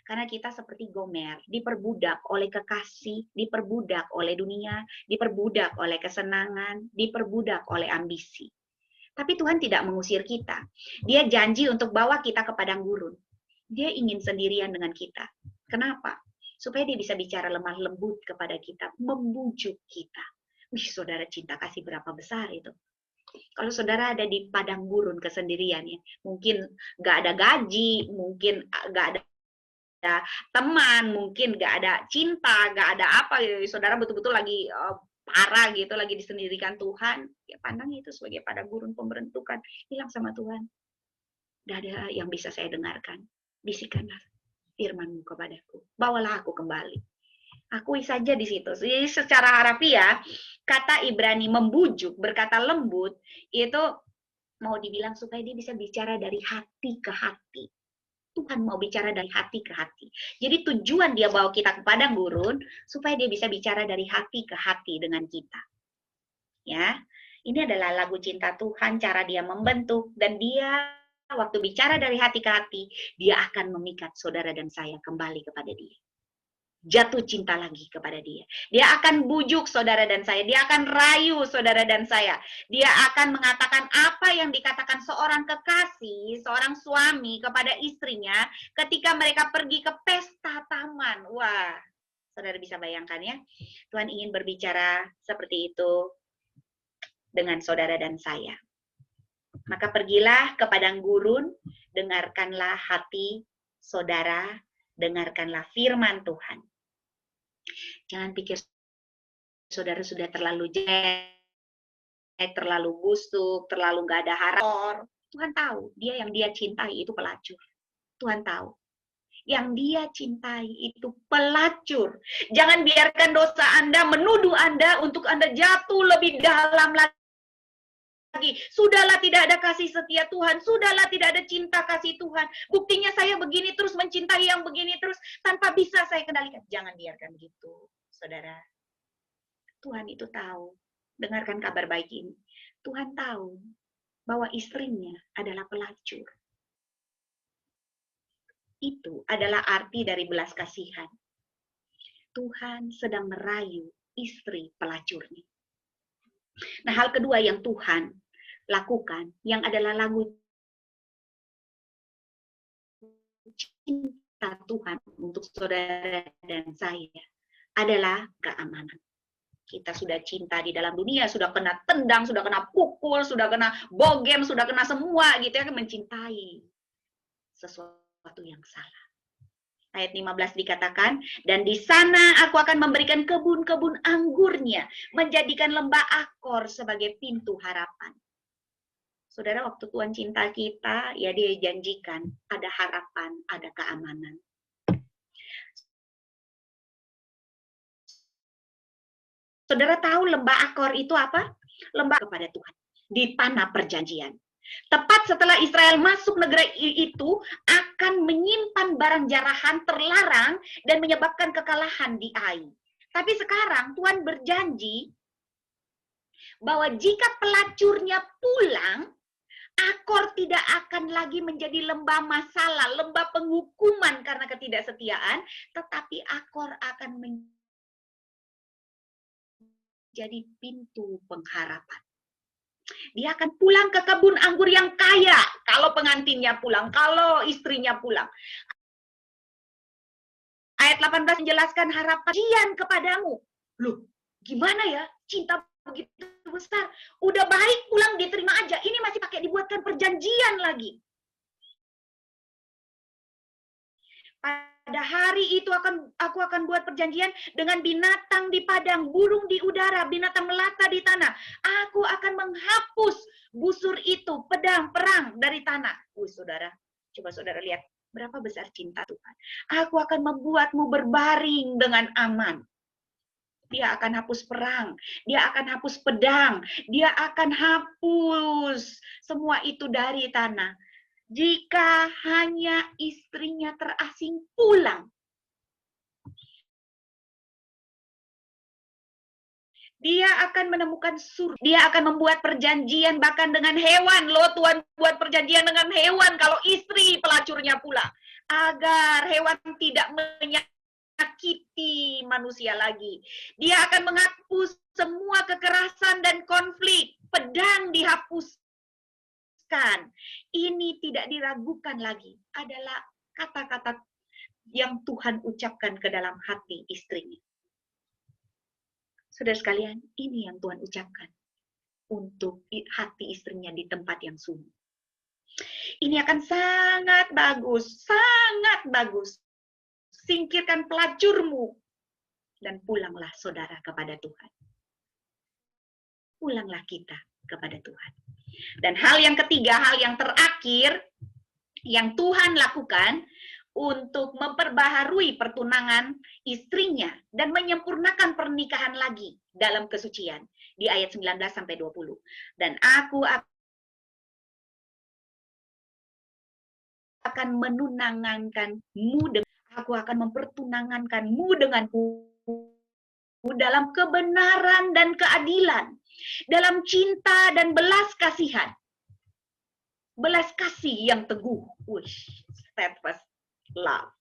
Karena kita seperti Gomer, diperbudak oleh kekasih, diperbudak oleh dunia, diperbudak oleh kesenangan, diperbudak oleh ambisi. Tapi Tuhan tidak mengusir kita. Dia janji untuk bawa kita ke padang gurun. Dia ingin sendirian dengan kita. Kenapa? Supaya dia bisa bicara lemah lembut kepada kita, membujuk kita. Wih, saudara, cinta kasih berapa besar itu. Kalau saudara ada di padang gurun kesendirian ya, mungkin nggak ada gaji, mungkin nggak ada teman, mungkin nggak ada cinta, nggak ada apa, ya, saudara betul-betul lagi parah gitu, lagi disendirikan Tuhan, ya pandang itu sebagai padang gurun pembentukan, hilang sama Tuhan. Gak ada yang bisa saya dengarkan. Bisikanlah firman-Mu kepadaku. Bawalah aku kembali. Akui saja di situ. Jadi secara harafiah, kata Ibrani membujuk, berkata lembut, itu mau dibilang supaya dia bisa bicara dari hati ke hati. Tuhan mau bicara dari hati ke hati. Jadi tujuan dia bawa kita ke padang gurun, supaya dia bisa bicara dari hati ke hati dengan kita. Ya, ini adalah lagu cinta Tuhan, cara dia membentuk, dan dia waktu bicara dari hati ke hati, dia akan memikat saudara dan saya kembali kepada dia. Jatuh cinta lagi kepada dia. Dia akan bujuk saudara dan saya. Dia akan rayu saudara dan saya. Dia akan mengatakan apa yang dikatakan seorang kekasih, seorang suami kepada istrinya ketika mereka pergi ke pesta taman. Wah, saudara bisa bayangkan ya. Tuhan ingin berbicara seperti itu dengan saudara dan saya. Maka pergilah ke padang gurun, dengarkanlah hati saudara, dengarkanlah firman Tuhan. Jangan pikir saudara sudah terlalu jelek, terlalu busuk, terlalu nggak ada harapan. Tuhan tahu, yang dia cintai itu pelacur. Tuhan tahu. Yang dia cintai itu pelacur. Jangan biarkan dosa Anda menuduh Anda untuk Anda jatuh lebih dalam lagi. Sudahlah tidak ada kasih setia Tuhan, sudahlah tidak ada cinta kasih Tuhan. Buktinya saya begini terus mencintai yang begini terus tanpa bisa saya kendalikan. Jangan biarkan begitu, saudara. Tuhan itu tahu. Dengarkan kabar baik ini. Tuhan tahu bahwa istrinya adalah pelacur. Itu adalah arti dari belas kasihan. Tuhan sedang merayu istri pelacurnya. Nah, hal kedua yang Tuhan lakukan, yang adalah lagu cinta Tuhan untuk saudara dan saya, adalah keamanan. Kita sudah cinta di dalam dunia, sudah kena tendang, sudah kena pukul, sudah kena bogem, sudah kena semua gitu ya, mencintai sesuatu yang salah. Ayat 15 dikatakan, dan di sana aku akan memberikan kebun-kebun anggurnya, menjadikan lembah Akor sebagai pintu harapan. Saudara, waktu Tuhan cinta kita, ya dia janjikan ada harapan, ada keamanan. Saudara tahu lembah Akor itu apa? Lembah kepada Tuhan di tanah perjanjian. Tepat setelah Israel masuk negeri itu, akan menyimpan barang jarahan terlarang dan menyebabkan kekalahan di Ai. Tapi sekarang Tuhan berjanji bahwa jika pelacurnya pulang, Akor tidak akan lagi menjadi lembah masalah, lembah penghukuman karena ketidaksetiaan, tetapi Akor akan menjadi pintu pengharapan. Dia akan pulang ke kebun anggur yang kaya kalau pengantinnya pulang, kalau istrinya pulang. Ayat 18 menjelaskan harapan kepadamu. Loh, gimana ya? Cinta begitu besar. Udah baik pulang diterima aja. Ini masih pakai dibuatkan perjanjian lagi. Pada hari itu aku akan buat perjanjian dengan binatang di padang, burung di udara, binatang melata di tanah. Aku akan menghapus busur itu, pedang, perang dari tanah. Saudara, coba saudara lihat berapa besar cinta Tuhan. Aku akan membuatmu berbaring dengan aman. Dia akan hapus perang, dia akan hapus pedang, dia akan hapus semua itu dari tanah. Jika hanya istrinya terasing pulang, dia akan menemukan surga. Dia akan membuat perjanjian bahkan dengan hewan. Loh, Tuhan buat perjanjian dengan hewan kalau istri pelacurnya pulang. Agar hewan tidak menyakiti manusia lagi. Dia akan menghapus semua kekerasan dan konflik. Pedang dihapus. Ini tidak diragukan lagi, adalah kata-kata yang Tuhan ucapkan ke dalam hati istrinya. Saudara sekalian, ini yang Tuhan ucapkan untuk hati istrinya di tempat yang sunyi. Ini akan sangat bagus, sangat bagus. Singkirkan pelacurmu dan pulanglah saudara kepada Tuhan. Pulanglah kita kepada Tuhan. Dan hal yang ketiga, hal yang terakhir, yang Tuhan lakukan untuk memperbaharui pertunangan istrinya dan menyempurnakan pernikahan lagi dalam kesucian di ayat 19 sampai 20. Dan aku akan menunangankanmu aku akan mempertunangankanmu denganku dalam kebenaran dan keadilan, dalam cinta dan belas kasihan. Belas kasih yang teguh. Steadfast love.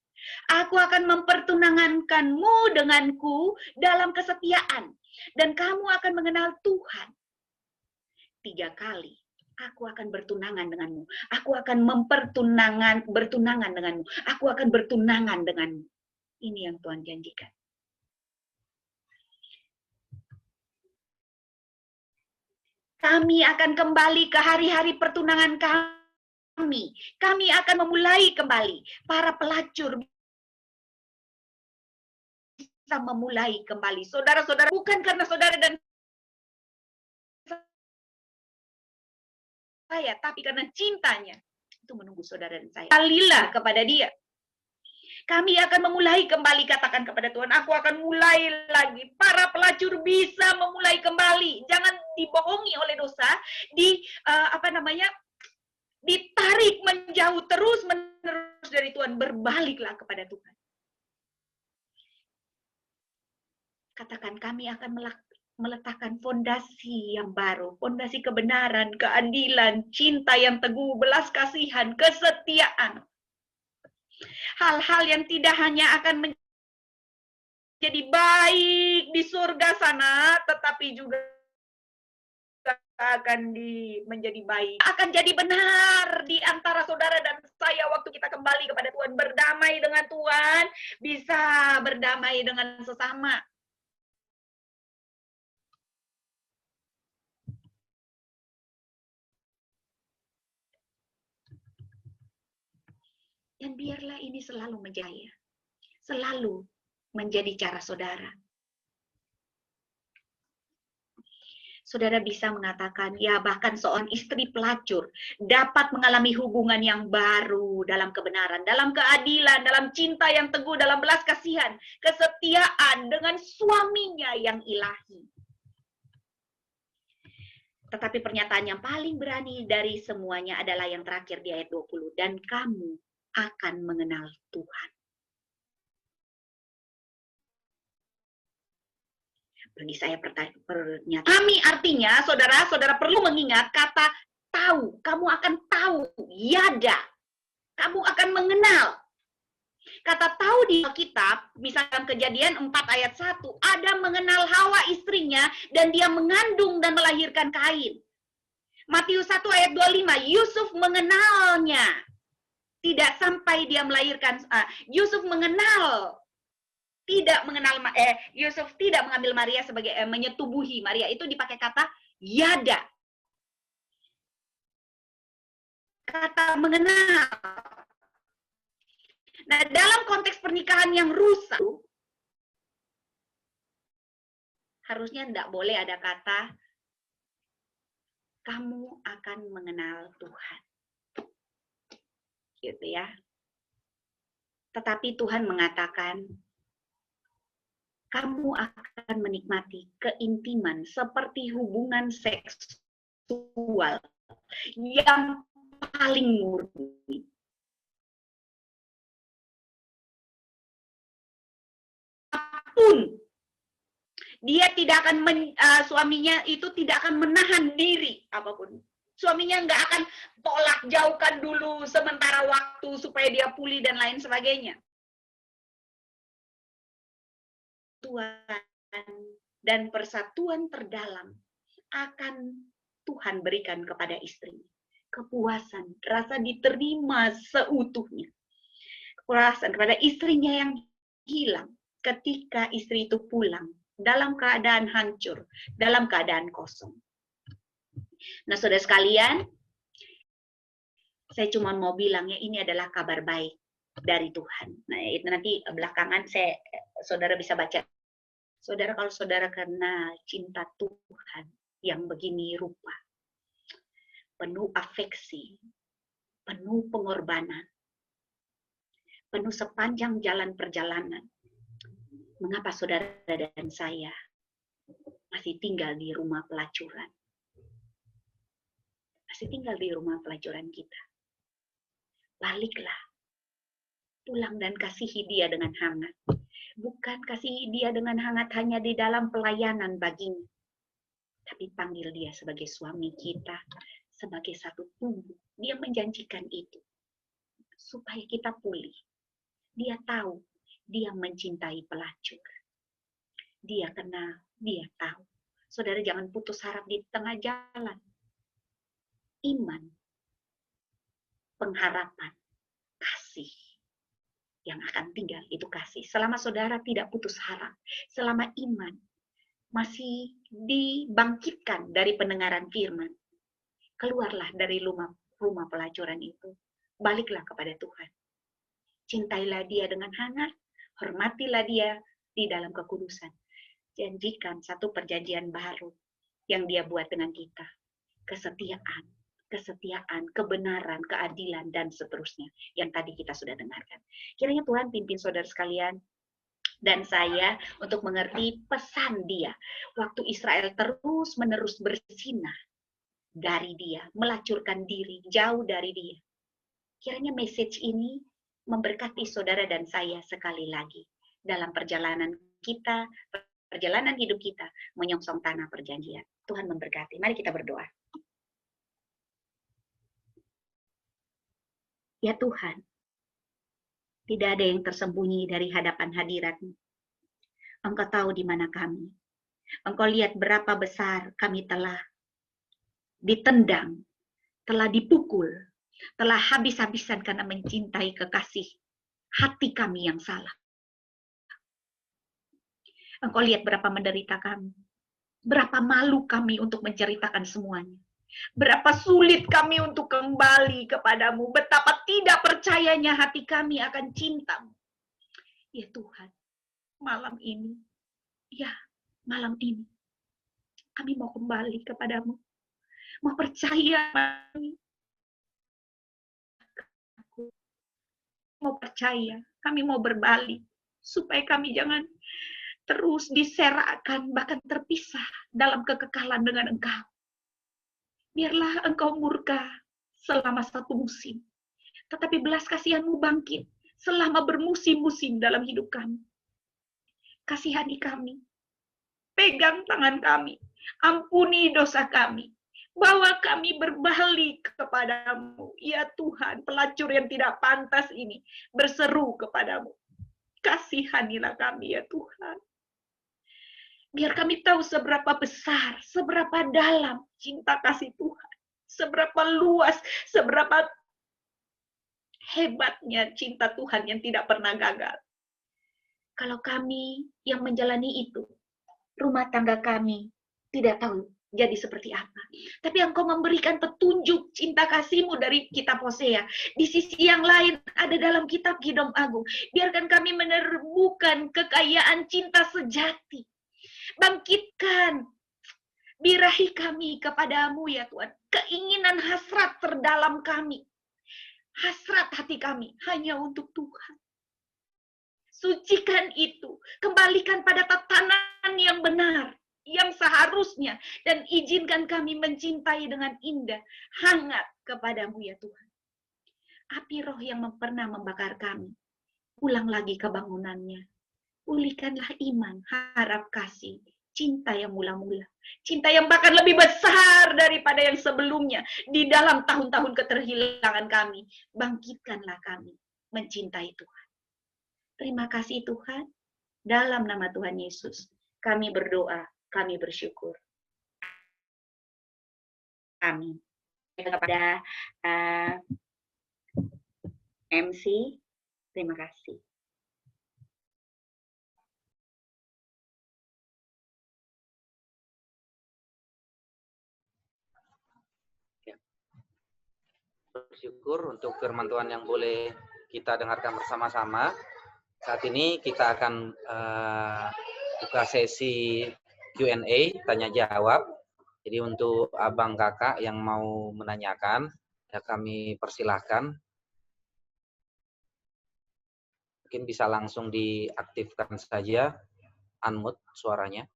Aku akan mempertunangankanmu denganku dalam kesetiaan. Dan kamu akan mengenal Tuhan. 3 kali. Aku akan bertunangan denganmu. Aku akan bertunangan denganmu. Aku akan bertunangan denganmu. Ini yang Tuhan janjikan. Kami akan kembali ke hari-hari pertunangan kami. Kami akan memulai kembali. Para pelacur bisa memulai kembali. Saudara-saudara, bukan karena saudara dan saya, tapi karena cintanya. Itu menunggu saudara dan saya. Kalilah kepada dia. Kami akan memulai kembali, katakan kepada Tuhan, aku akan mulai lagi. Para pelacur bisa memulai kembali. Jangan dibohongi oleh dosa, ditarik menjauh terus menerus dari Tuhan. Berbaliklah kepada Tuhan. Katakan, kami akan meletakkan fondasi yang baru, fondasi kebenaran, keadilan, cinta yang teguh, belas kasihan, kesetiaan. Hal-hal yang tidak hanya akan menjadi baik di surga sana, tetapi juga akan menjadi baik. Akan jadi benar di antara saudara dan saya waktu kita kembali kepada Tuhan, berdamai dengan Tuhan, bisa berdamai dengan sesama. Dan biarlah ini selalu menjaya, selalu menjadi cara saudara. Saudara bisa mengatakan, ya bahkan seorang istri pelacur dapat mengalami hubungan yang baru dalam kebenaran, dalam keadilan, dalam cinta yang teguh, dalam belas kasihan, kesetiaan dengan suaminya yang ilahi. Tetapi pernyataan yang paling berani dari semuanya adalah yang terakhir di ayat 20. Dan kamu akan mengenal Tuhan. Bagi saya pernyataan. Kami artinya, saudara-saudara perlu mengingat kata tahu. Kamu akan tahu, yada. Kamu akan mengenal. Kata tahu di Alkitab, misalnya Kejadian 4 ayat 1, Adam mengenal Hawa istrinya dan dia mengandung dan melahirkan Kain. Matius 1 ayat 25, Yusuf mengenalnya. Tidak sampai dia melahirkan, Yusuf Yusuf tidak mengambil Maria sebagai menyetubuhi Maria, itu dipakai kata yada. Kata mengenal. Nah, dalam konteks pernikahan yang rusak, harusnya tidak boleh ada kata kamu akan mengenal Tuhan. Gitu ya. Tetapi Tuhan mengatakan, kamu akan menikmati keintiman seperti hubungan seksual yang paling murni. Apapun, dia tidak akan suaminya itu tidak akan menahan diri apapun. Suaminya nggak akan tolak, jauhkan dulu sementara waktu supaya dia pulih dan lain sebagainya. Tuhan dan persatuan terdalam akan Tuhan berikan kepada istrinya. Kepuasan, rasa diterima seutuhnya. Kepuasan kepada istrinya yang hilang ketika istri itu pulang dalam keadaan hancur, dalam keadaan kosong. Nah, saudara sekalian, saya cuma mau bilang ya, ini adalah kabar baik dari Tuhan. Nah, itu nanti belakangan saudara bisa baca. Saudara, kalau saudara kenal cinta Tuhan yang begini rupa, penuh afeksi, penuh pengorbanan, penuh sepanjang jalan perjalanan. Mengapa saudara dan saya masih tinggal di rumah pelacuran? Masih tinggal di rumah pelacuran kita. Baliklah, pulang dan kasihi dia dengan hangat. Bukan kasihi dia dengan hangat hanya di dalam pelayanan baginya, tapi panggil dia sebagai suami kita, sebagai satu tubuh. Dia menjanjikan itu, supaya kita pulih. Dia tahu, dia mencintai pelacur. Dia kenal, dia tahu. Saudara jangan putus harap di tengah jalan. Iman, pengharapan, kasih yang akan tinggal itu kasih. Selama saudara tidak putus harap, selama iman masih dibangkitkan dari pendengaran firman, keluarlah dari rumah pelacuran itu. Baliklah kepada Tuhan. Cintailah dia dengan hangat, hormatilah dia di dalam kekudusan. Janjikan satu perjanjian baru yang dia buat dengan kita. Kesetiaan, kebenaran, keadilan, dan seterusnya. Yang tadi kita sudah dengarkan. Kiranya Tuhan pimpin saudara sekalian dan saya untuk mengerti pesan dia. Waktu Israel terus-menerus bersinah dari dia, melacurkan diri, jauh dari dia. Kiranya message ini memberkati saudara dan saya sekali lagi dalam perjalanan kita, perjalanan hidup kita menyongsong tanah perjanjian. Tuhan memberkati. Mari kita berdoa. Ya Tuhan, tidak ada yang tersembunyi dari hadapan hadirat-Mu. Engkau tahu di mana kami. Engkau lihat berapa besar kami telah ditendang, telah dipukul, telah habis-habisan karena mencintai kekasih hati kami yang salah. Engkau lihat berapa menderita kami, berapa malu kami untuk menceritakan semuanya. Berapa sulit kami untuk kembali kepadamu. Betapa tidak percayanya hati kami akan cintamu. Ya Tuhan, malam ini, kami mau kembali kepadamu. Mau percaya, kami mau berbalik. Supaya kami jangan terus diserakkan, bahkan terpisah dalam kekekalan dengan Engkau. Biarlah Engkau murka selama satu musim. Tetapi belas kasihan-Mu bangkit selama bermusim-musim dalam hidup kami. Kasihani kami. Pegang tangan kami. Ampuni dosa kami. Bawa kami berbalik kepadamu. Ya Tuhan, pelacur yang tidak pantas ini berseru kepadamu. Kasihanilah kami ya Tuhan. Biar kami tahu seberapa besar, seberapa dalam cinta kasih Tuhan. Seberapa luas, seberapa hebatnya cinta Tuhan yang tidak pernah gagal. Kalau kami yang menjalani itu, rumah tangga kami tidak tahu jadi seperti apa. Tapi Engkau memberikan petunjuk cinta kasih-Mu dari kitab Hosea. Di sisi yang lain ada dalam kitab Kidung Agung. Biarkan kami menemukan kekayaan cinta sejati. Bangkitkan birahi kami kepadamu ya Tuhan. Keinginan hasrat terdalam kami. Hasrat hati kami hanya untuk Tuhan. Sucikan itu. Kembalikan pada tatanan yang benar. Yang seharusnya. Dan izinkan kami mencintai dengan indah. Hangat kepadamu ya Tuhan. Api roh yang pernah membakar kami. Ulang lagi kebangunannya. Pulihkanlah iman, harap kasih, cinta yang mula-mula. Cinta yang bahkan lebih besar daripada yang sebelumnya. Di dalam tahun-tahun keterhilangan kami. Bangkitkanlah kami mencintai Tuhan. Terima kasih Tuhan. Dalam nama Tuhan Yesus, kami berdoa, kami bersyukur. Amin. Kepada MC, terima kasih. Bersyukur untuk firman Tuhan yang boleh kita dengarkan bersama-sama. Saat ini kita akan buka sesi Q&A, tanya jawab. Jadi untuk abang kakak yang mau menanyakan, Ya, kami persilahkan. Mungkin bisa langsung diaktifkan saja, unmute suaranya.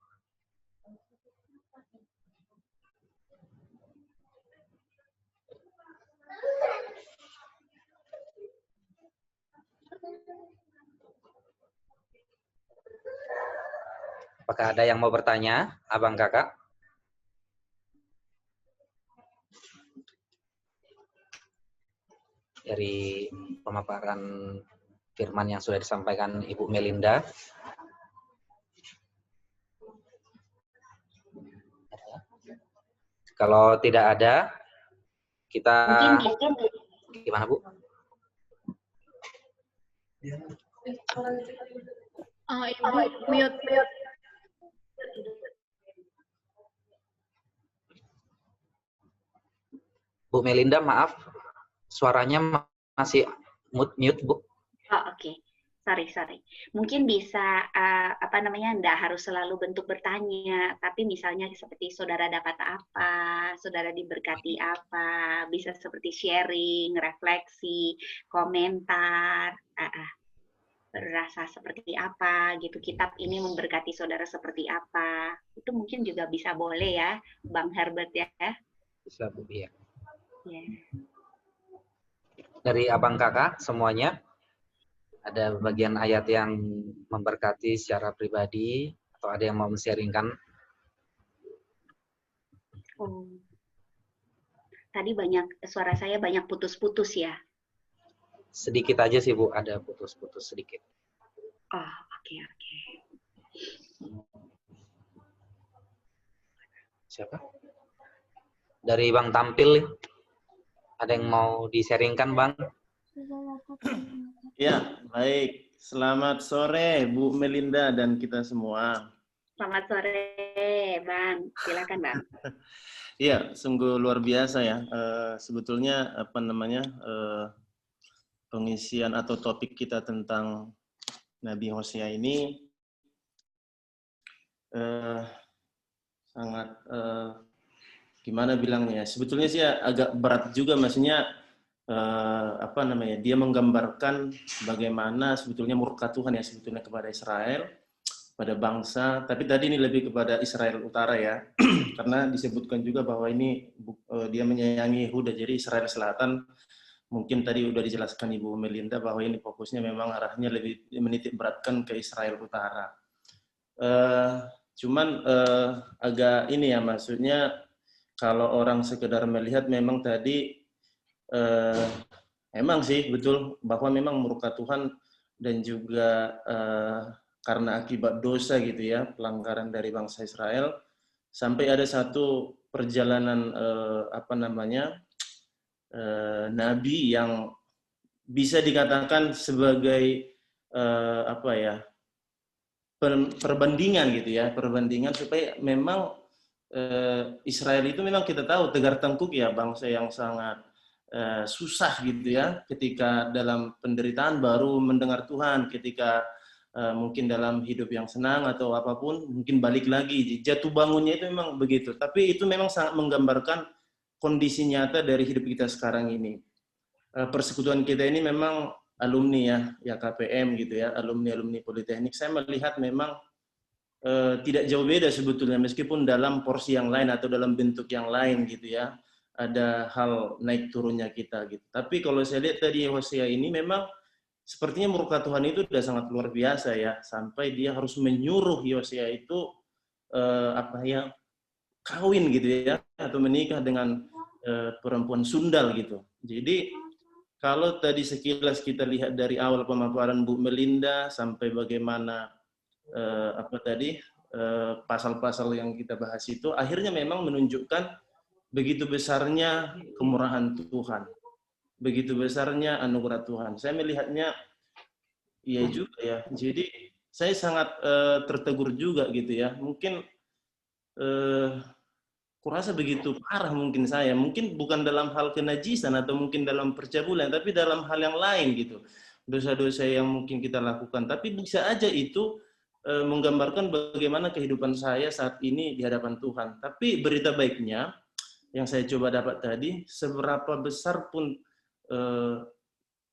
Apakah ada yang mau bertanya, abang kakak? Dari pemaparan firman yang sudah disampaikan Ibu Melinda. Kalau tidak ada, kita... Mungkin Gimana, Bu? Ibu, mute. Bu Melinda, maaf, suaranya masih mute, Bu. Oh, oke. Sorry. Mungkin bisa enggak harus selalu bentuk bertanya, tapi misalnya seperti saudara dapat apa, saudara diberkati apa, bisa seperti sharing, refleksi, komentar, berasa seperti apa gitu. Kitab ini memberkati saudara seperti apa. Itu mungkin juga bisa boleh ya, Bang Herbert ya. Bisa, Bu, ya. Yeah. Dari abang kakak semuanya, ada bagian ayat yang memberkati secara pribadi, atau ada yang mau men-sharingkan? Oh. Tadi suara saya banyak putus-putus ya. Sedikit aja sih, Bu, ada putus-putus sedikit. Oh, oke. Siapa? Dari Bang Tampil, ada yang mau di-sharingkan, Bang? Ya, baik. Selamat sore, Bu Melinda dan kita semua. Selamat sore, Bang. Silakan, Bang. Iya, sungguh luar biasa ya. Sebetulnya pengisian atau topik kita tentang Nabi Hosea ini sangat gimana bilangnya? Sebetulnya sih agak berat juga, maksudnya dia menggambarkan bagaimana sebetulnya murka Tuhan ya sebetulnya kepada Israel, pada bangsa, tapi tadi ini lebih kepada Israel Utara ya, karena disebutkan juga bahwa ini dia menyayangi Yehuda, jadi Israel Selatan mungkin tadi udah dijelaskan Ibu Melinda bahwa ini fokusnya memang arahnya lebih menitik beratkan ke Israel Utara. Cuman agak ini ya, maksudnya kalau orang sekedar melihat memang tadi memang sih betul bahwa memang murka Tuhan dan juga karena akibat dosa gitu ya, pelanggaran dari bangsa Israel, sampai ada satu perjalanan nabi yang bisa dikatakan sebagai perbandingan gitu ya, perbandingan supaya memang Israel itu memang kita tahu tegar tengkuk ya, bangsa yang sangat susah gitu ya, ketika dalam penderitaan baru mendengar Tuhan, ketika mungkin dalam hidup yang senang atau apapun mungkin balik lagi, jatuh bangunnya itu memang begitu. Tapi itu memang sangat menggambarkan kondisi nyata dari hidup kita sekarang ini. Persekutuan kita ini memang alumni ya KPM gitu ya, alumni Politeknik. Saya melihat memang tidak jauh beda sebetulnya, meskipun dalam porsi yang lain atau dalam bentuk yang lain gitu ya, ada hal naik turunnya kita gitu. Tapi kalau saya lihat tadi Hosea ini memang sepertinya murka Tuhan itu sudah sangat luar biasa ya, sampai dia harus menyuruh Hosea itu kawin gitu ya, atau menikah dengan perempuan sundal gitu. Jadi kalau tadi sekilas kita lihat dari awal pemaparan Bu Melinda sampai bagaimana pasal-pasal yang kita bahas itu akhirnya memang menunjukkan begitu besarnya kemurahan Tuhan, begitu besarnya anugerah Tuhan. Saya melihatnya iya juga ya. Jadi saya sangat tertegur juga gitu ya. Mungkin kurasa begitu parah mungkin saya. Mungkin bukan dalam hal kenajisan atau mungkin dalam percabulan, tapi dalam hal yang lain gitu. Dosa-dosa yang mungkin kita lakukan. Tapi bisa aja itu menggambarkan bagaimana kehidupan saya saat ini di hadapan Tuhan. Tapi berita baiknya, yang saya coba dapat tadi, seberapa besar pun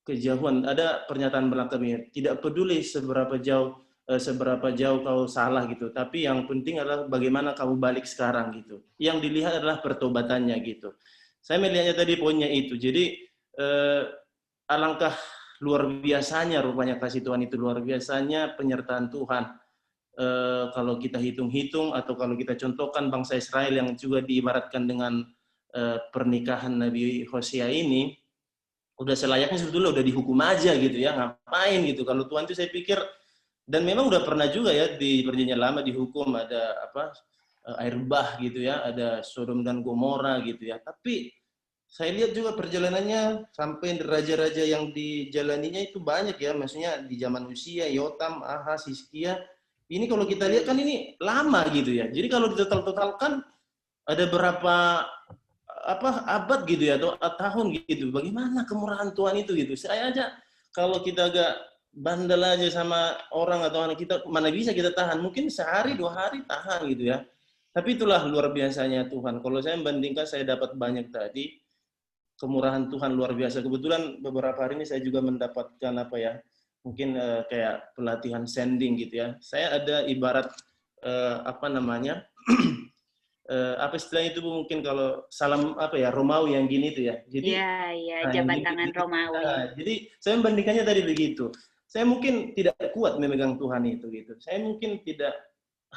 kejauhan, ada pernyataan belakangnya, tidak peduli seberapa jauh kau salah gitu, tapi yang penting adalah bagaimana kamu balik sekarang gitu. Yang dilihat adalah pertobatannya gitu. Saya melihatnya tadi poinnya itu. Jadi alangkah luar biasanya rupanya kasih Tuhan itu, luar biasanya penyertaan Tuhan. Kalau kita hitung-hitung atau kalau kita contohkan bangsa Israel yang juga diibaratkan dengan pernikahan Nabi Hosea ini, udah selayaknya sebetulnya udah dihukum aja gitu ya, ngapain gitu. Kalau Tuhan itu saya pikir, dan memang udah pernah juga ya di Perjanjian Lama dihukum, ada air bah gitu ya, ada Sodom dan Gomora gitu ya. Tapi saya lihat juga perjalanannya sampai raja-raja yang dijalaninya itu banyak ya, maksudnya di zaman Usia, Yotam, Ahaz, Hizkia. Ini kalau kita lihat kan ini lama gitu ya. Jadi kalau ditotal-totalkan ada berapa abad gitu ya, atau tahun gitu. Bagaimana kemurahan Tuhan itu gitu. Saya aja kalau kita agak bandel aja sama orang atau anak kita, mana bisa kita tahan? Mungkin sehari, 2 hari tahan gitu ya. Tapi itulah luar biasanya Tuhan. Kalau saya membandingkan, saya dapat banyak tadi. Kemurahan Tuhan luar biasa. Kebetulan beberapa hari ini saya juga mendapatkan mungkin kayak pelatihan sending gitu ya. Saya ada ibarat apa istilahnya itu Bu, mungkin kalau salam Romawi yang gini itu ya. Jadi jabat tangan Romawi. Jadi saya membandingkannya tadi begitu. Saya mungkin tidak kuat memegang Tuhan itu gitu. Saya mungkin tidak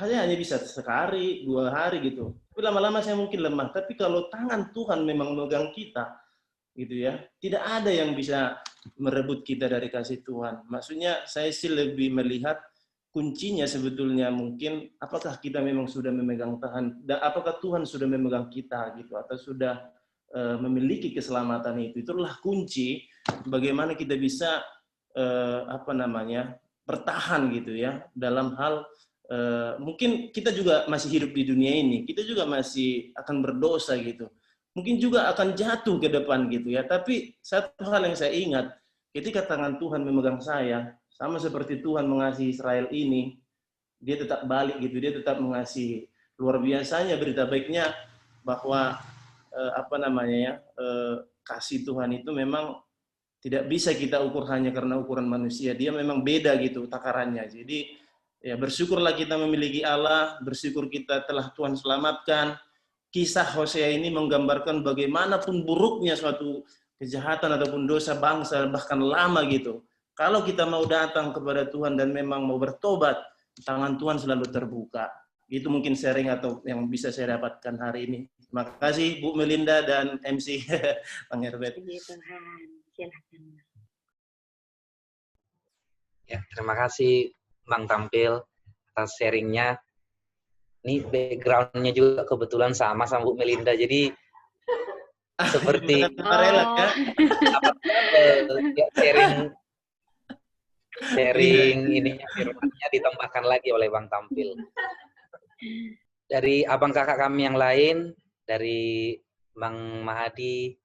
hanya bisa sekali, 2 hari gitu. Tapi lama-lama saya mungkin lemah. Tapi kalau tangan Tuhan memang memegang kita, gitu ya, tidak ada yang bisa merebut kita dari kasih Tuhan. Maksudnya saya sih lebih melihat kuncinya sebetulnya mungkin apakah kita memang sudah memegang Tuhan, dan apakah Tuhan sudah memegang kita gitu, atau sudah memiliki keselamatan itu. Itulah kunci bagaimana kita bisa bertahan gitu ya dalam hal mungkin kita juga masih hidup di dunia ini, kita juga masih akan berdosa gitu. Mungkin juga akan jatuh ke depan gitu ya. Tapi satu hal yang saya ingat, ketika tangan Tuhan memegang saya, sama seperti Tuhan mengasihi Israel ini, dia tetap balik gitu, dia tetap mengasihi. Luar biasanya berita baiknya bahwa kasih Tuhan itu memang tidak bisa kita ukur hanya karena ukuran manusia. Dia memang beda gitu takarannya. Jadi ya bersyukurlah kita memiliki Allah, bersyukur kita telah Tuhan selamatkan. Kisah Hosea ini menggambarkan bagaimanapun buruknya suatu kejahatan ataupun dosa bangsa, bahkan lama gitu. Kalau kita mau datang kepada Tuhan dan memang mau bertobat, tangan Tuhan selalu terbuka. Itu mungkin sharing atau yang bisa saya dapatkan hari ini. Terima kasih Bu Melinda dan MC Bang Herbert. Puji Tuhan. Silakan. Ya, terima kasih Bang Tampil atas sharingnya. Ini background-nya juga kebetulan sama Bu Melinda, jadi seperti sharing ininya firmannya ditambahkan lagi oleh Bang Tampil. Dari abang kakak kami yang lain, dari Bang Mahadi,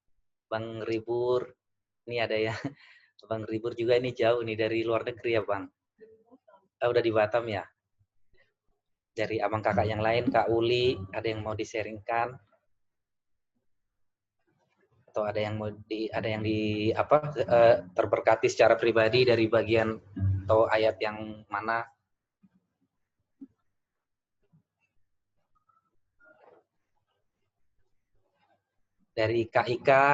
Bang Ribur, ini ada ya, Bang Ribur juga ini jauh nih dari luar negeri ya Bang. Udah di Batam ya. Dari abang kakak yang lain, Kak Uli, ada yang mau di-sharingkan? Atau ada yang terberkati secara pribadi dari bagian atau ayat yang mana? Dari Kak Ika,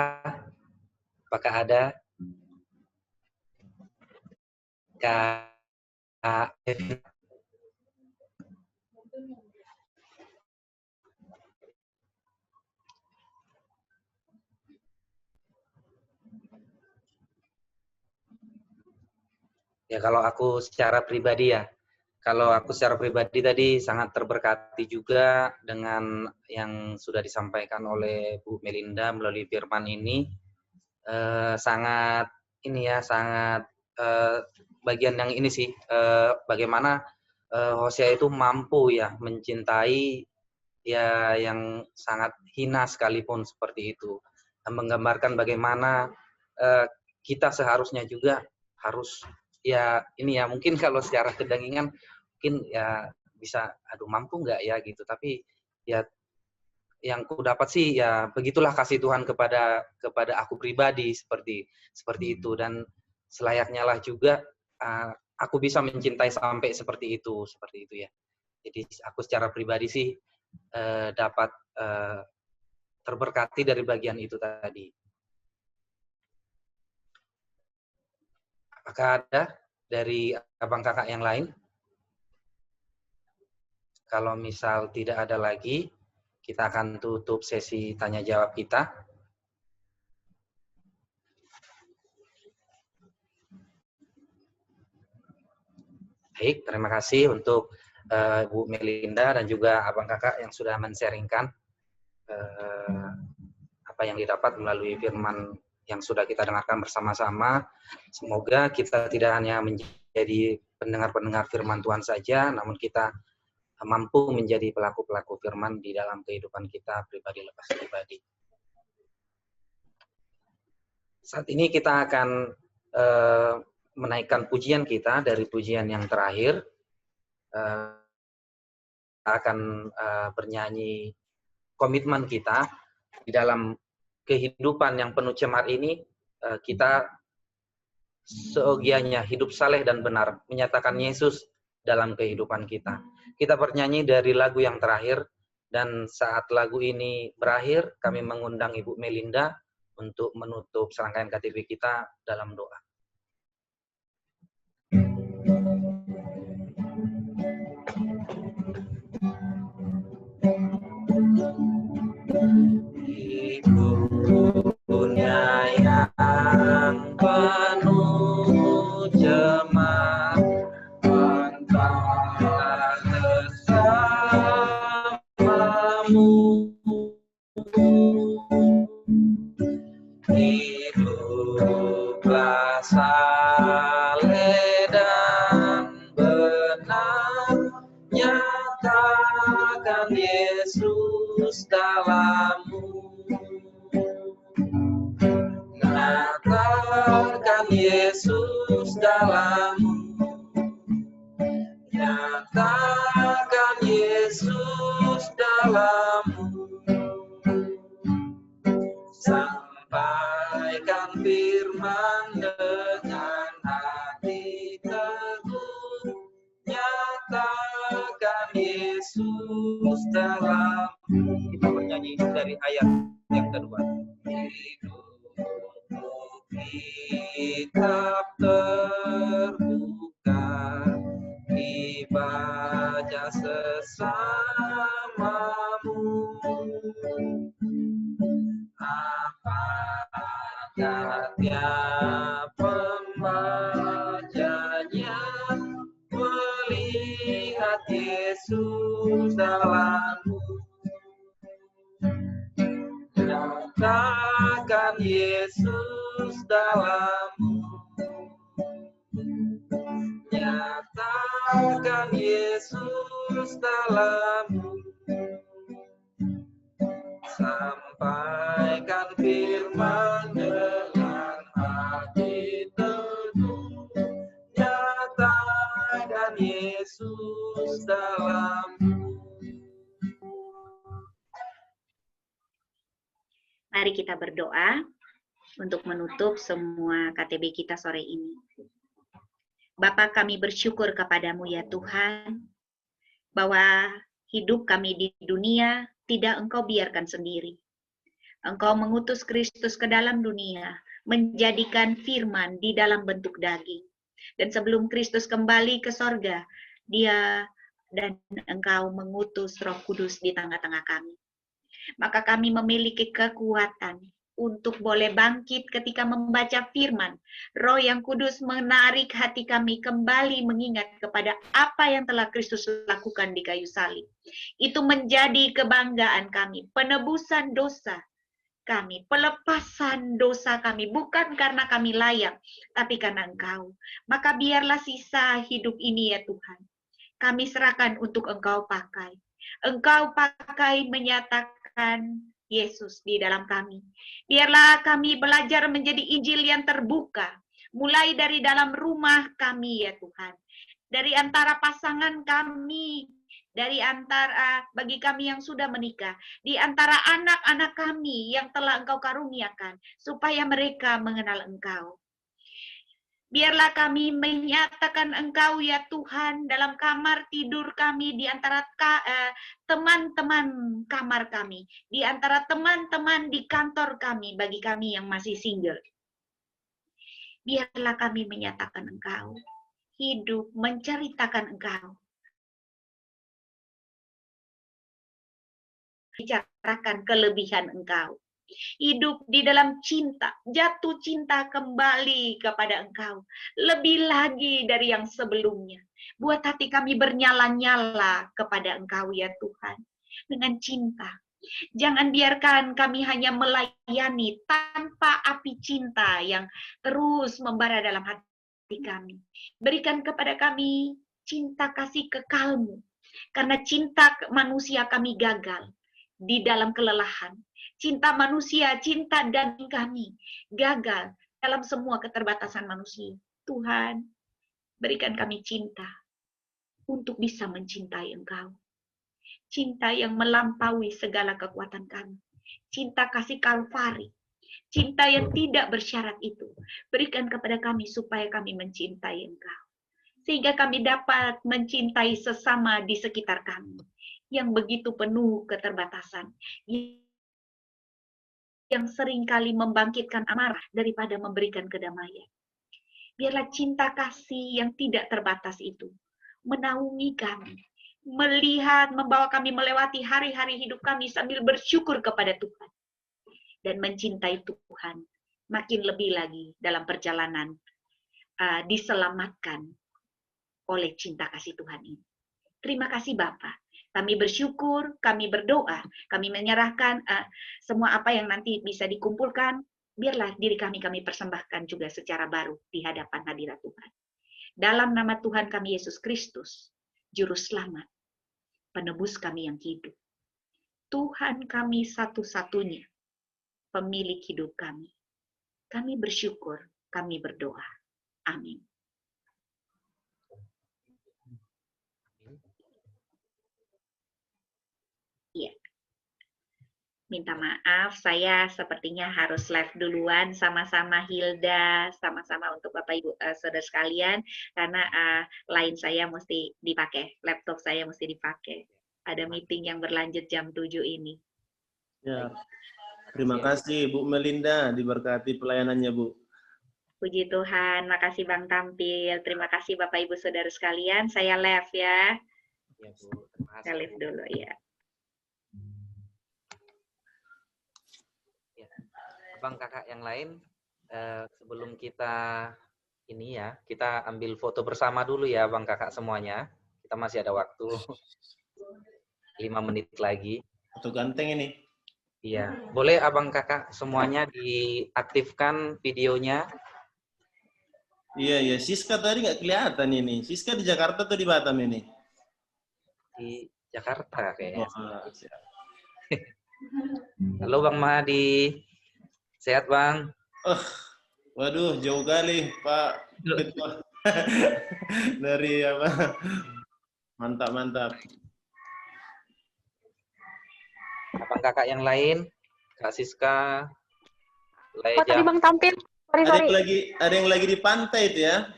apakah ada? Kak Evin. Ya kalau aku secara pribadi tadi sangat terberkati juga dengan yang sudah disampaikan oleh Bu Melinda melalui firman ini. Sangat bagian yang ini sih, bagaimana Hosea itu mampu ya mencintai ya yang sangat hina sekalipun seperti itu. Dan menggambarkan bagaimana kita seharusnya juga harus ya ini ya mungkin kalau secara kedangingan mungkin ya bisa mampu nggak ya gitu, tapi ya yang ku dapat sih ya begitulah kasih Tuhan kepada aku pribadi seperti itu, dan selayaknya lah juga aku bisa mencintai sampai seperti itu ya. Jadi aku secara pribadi sih dapat terberkati dari bagian itu tadi. Apakah ada dari abang kakak yang lain? Kalau misal tidak ada lagi, kita akan tutup sesi tanya jawab kita. Baik, terima kasih untuk Bu Melinda dan juga abang kakak yang sudah men-sharingkan apa yang didapat melalui firman yang sudah kita dengarkan bersama-sama. Semoga kita tidak hanya menjadi pendengar-pendengar firman Tuhan saja, namun kita mampu menjadi pelaku-pelaku firman di dalam kehidupan kita pribadi lepas pribadi. Saat ini kita akan menaikkan pujian kita dari pujian yang terakhir. Kita akan bernyanyi komitmen kita di dalam kehidupan yang penuh cemar ini. Kita seogianya hidup saleh dan benar, menyatakan Yesus dalam kehidupan kita. Kita bernyanyi dari lagu yang terakhir, dan saat lagu ini berakhir, kami mengundang Ibu Melinda untuk menutup serangkaian KTB kita dalam doa. Dunia yang penuh cemar, entahlah bersamamu, hiduplah saleh dan benar, nyatakan Yesus dalammu. Nyatakan Yesus dalammu, nyatakan Yesus dalammu, sampaikan firman dengan hati teguh, nyatakan Yesus dalammu. Kita bernyanyi dari ayat yang kedua. Kitab terbuka, dibaca sesamamu. Apakah tiap pembacanya melihat Yesus dalammu? Nyatakan Yesus dalammu, nyatakan Yesus dalammu, sampaikan firman dengan hati teguh, nyatakan Yesus dalammu. Mari kita berdoa untuk menutup semua KTB kita sore ini. Bapa, kami bersyukur kepadamu ya Tuhan, bahwa hidup kami di dunia tidak Engkau biarkan sendiri. Engkau mengutus Kristus ke dalam dunia, menjadikan firman di dalam bentuk daging. Dan sebelum Kristus kembali ke sorga, Dia dan Engkau mengutus Roh Kudus di tengah-tengah kami. Maka kami memiliki kekuatan untuk boleh bangkit ketika membaca firman. Roh yang kudus menarik hati kami kembali mengingat kepada apa yang telah Kristus lakukan di kayu salib. Itu menjadi kebanggaan kami, penebusan dosa kami, pelepasan dosa kami, bukan karena kami layak, tapi karena Engkau. Maka biarlah sisa hidup ini ya Tuhan, kami serahkan untuk Engkau pakai. Engkau pakai menyatakan Yesus di dalam kami. Biarlah kami belajar menjadi Injil yang terbuka, mulai dari dalam rumah kami ya Tuhan. Dari antara pasangan kami, dari antara bagi kami yang sudah menikah, di antara anak-anak kami yang telah Engkau karuniakan, supaya mereka mengenal Engkau. Biarlah kami menyatakan Engkau ya Tuhan dalam kamar tidur kami, di antara teman-teman kamar kami, di antara teman-teman di kantor kami, bagi kami yang masih single. Biarlah kami menyatakan Engkau, hidup menceritakan Engkau. Bicarakan kelebihan Engkau. Hidup di dalam cinta, jatuh cinta kembali kepada Engkau. Lebih lagi dari yang sebelumnya. Buat hati kami bernyala-nyala kepada Engkau ya Tuhan. Dengan cinta. Jangan biarkan kami hanya melayani tanpa api cinta yang terus membara dalam hati kami. Berikan kepada kami cinta kasih kekal-Mu. Karena cinta manusia kami gagal di dalam kelelahan. Cinta manusia, cinta daging kami gagal dalam semua keterbatasan manusia. Tuhan, berikan kami cinta untuk bisa mencintai Engkau. Cinta yang melampaui segala kekuatan kami. Cinta kasih Kalvari. Cinta yang tidak bersyarat itu. Berikan kepada kami supaya kami mencintai Engkau. Sehingga kami dapat mencintai sesama di sekitar kami. Yang begitu penuh keterbatasan. Yang seringkali membangkitkan amarah daripada memberikan kedamaian. Biarlah cinta kasih yang tidak terbatas itu menaungi kami, melihat, membawa kami melewati hari-hari hidup kami sambil bersyukur kepada Tuhan. Dan mencintai Tuhan makin lebih lagi dalam perjalanan diselamatkan oleh cinta kasih Tuhan ini. Terima kasih Bapa. Kami bersyukur, kami berdoa, kami menyerahkan semua apa yang nanti bisa dikumpulkan, biarlah diri kami persembahkan juga secara baru di hadapan hadirat Tuhan. Dalam nama Tuhan kami Yesus Kristus, Juru Selamat, penebus kami yang hidup. Tuhan kami satu-satunya, pemilik hidup kami. Kami bersyukur, kami berdoa. Amin. Iya. Minta maaf, saya sepertinya harus live duluan sama-sama Hilda, sama-sama untuk Bapak Ibu saudara sekalian, karena line saya mesti dipakai, laptop saya mesti dipakai. Ada meeting yang berlanjut jam 7 ini. Ya. Terima kasih Bu Melinda, diberkati pelayanannya Bu. Puji Tuhan, makasih Bang Tampil, terima kasih Bapak Ibu saudara sekalian, saya live ya. Ya Bu, terima kasih. Saya live dulu ya. Bang kakak yang lain, sebelum kita ini ya, kita ambil foto bersama dulu ya Bang kakak semuanya. Kita masih ada waktu 5 menit lagi. Foto ganteng ini. Iya, boleh abang kakak semuanya diaktifkan videonya. Iya, Siska tadi nggak kelihatan ini. Siska di Jakarta atau di Batam ini? Di Jakarta kayaknya. Oh, siap. Halo Bang Mahdi. Sehat Bang? Waduh, jauh kali Pak Ketua. Dari apa? Mantap. Abang kakak yang lain, Kak Siska, Oh, tadi Bang Tampil. Sorry. Ada yang lagi di pantai itu ya?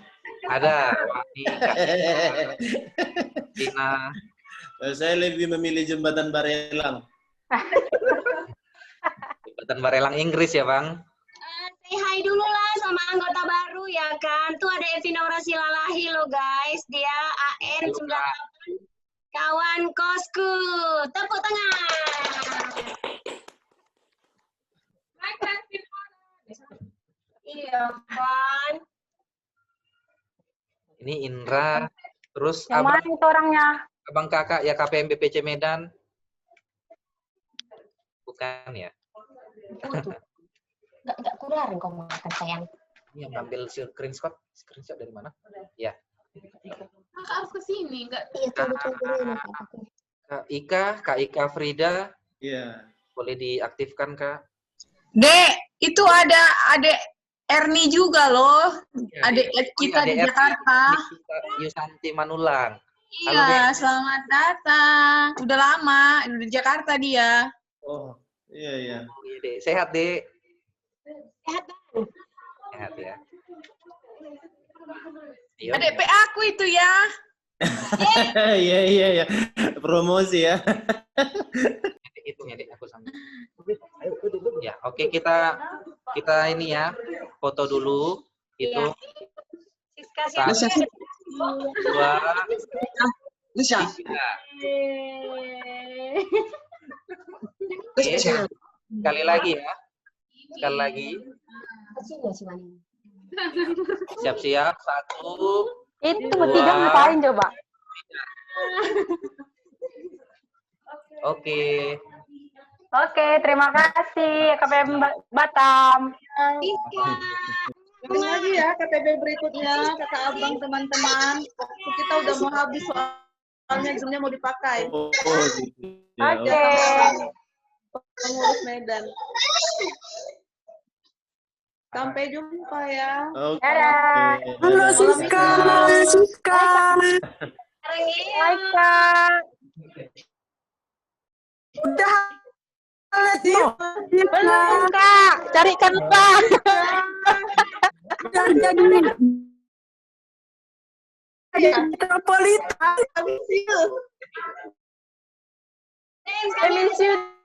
ada Wani, Tina. Saya lebih memilih jembatan Barelang. Jembatan Barelang Inggris ya Bang? Say hi dulu lah sama anggota baru ya kan. Tuh ada Evinora Silalahi loh guys. Dia AN98. Kawan kosku. Tepuk tangan. Iya kan. Ini Indra, terus Yang mana itu orangnya? abang kakak ya KPM BPC Medan. Bukan ya? Enggak keluar kau makan sayang. Ini yang ngambil screenshot dari mana? Ya. Kakak harus ke sini, enggak? Iya, tunggu. Kak Ika Frida, Iya. boleh diaktifkan Kak? Dek, itu ada adek Erni juga loh. Ya, Adek kita di Jakarta. Yusanti Manulang. Halo, Dek. Iya, selamat datang. Udah lama, udah di Jakarta dia. Oh, iya. Oh, iya, Dek. Sehat, Dek. Sehat, Bang. Sehat ya. Iya, Adik PA aku itu ya. Iya. Promosi ya. itu Dek, aku sama. Ya, oke, kita ini ya, foto dulu. Itu Siska, satu, dua, Bisa. tiga. Oke, sekali lagi ya. Sekali lagi. Siap-siap. Satu, Itu bertiga ngapain coba? Oke. Oke, terima kasih KPM Batam. Ketemu lagi ya KTB berikutnya, kata abang teman-teman. Waktu kita udah mau habis soalnya zoomnya mau dipakai. Oh, gitu. Ya, Oke. Pengurus Medan. Sampai jumpa ya. Oke. Dadah. Halo, Siska. Hai, Kak. Udah. Belum, Kak. Carikan Kak. Metropolitan. I miss you.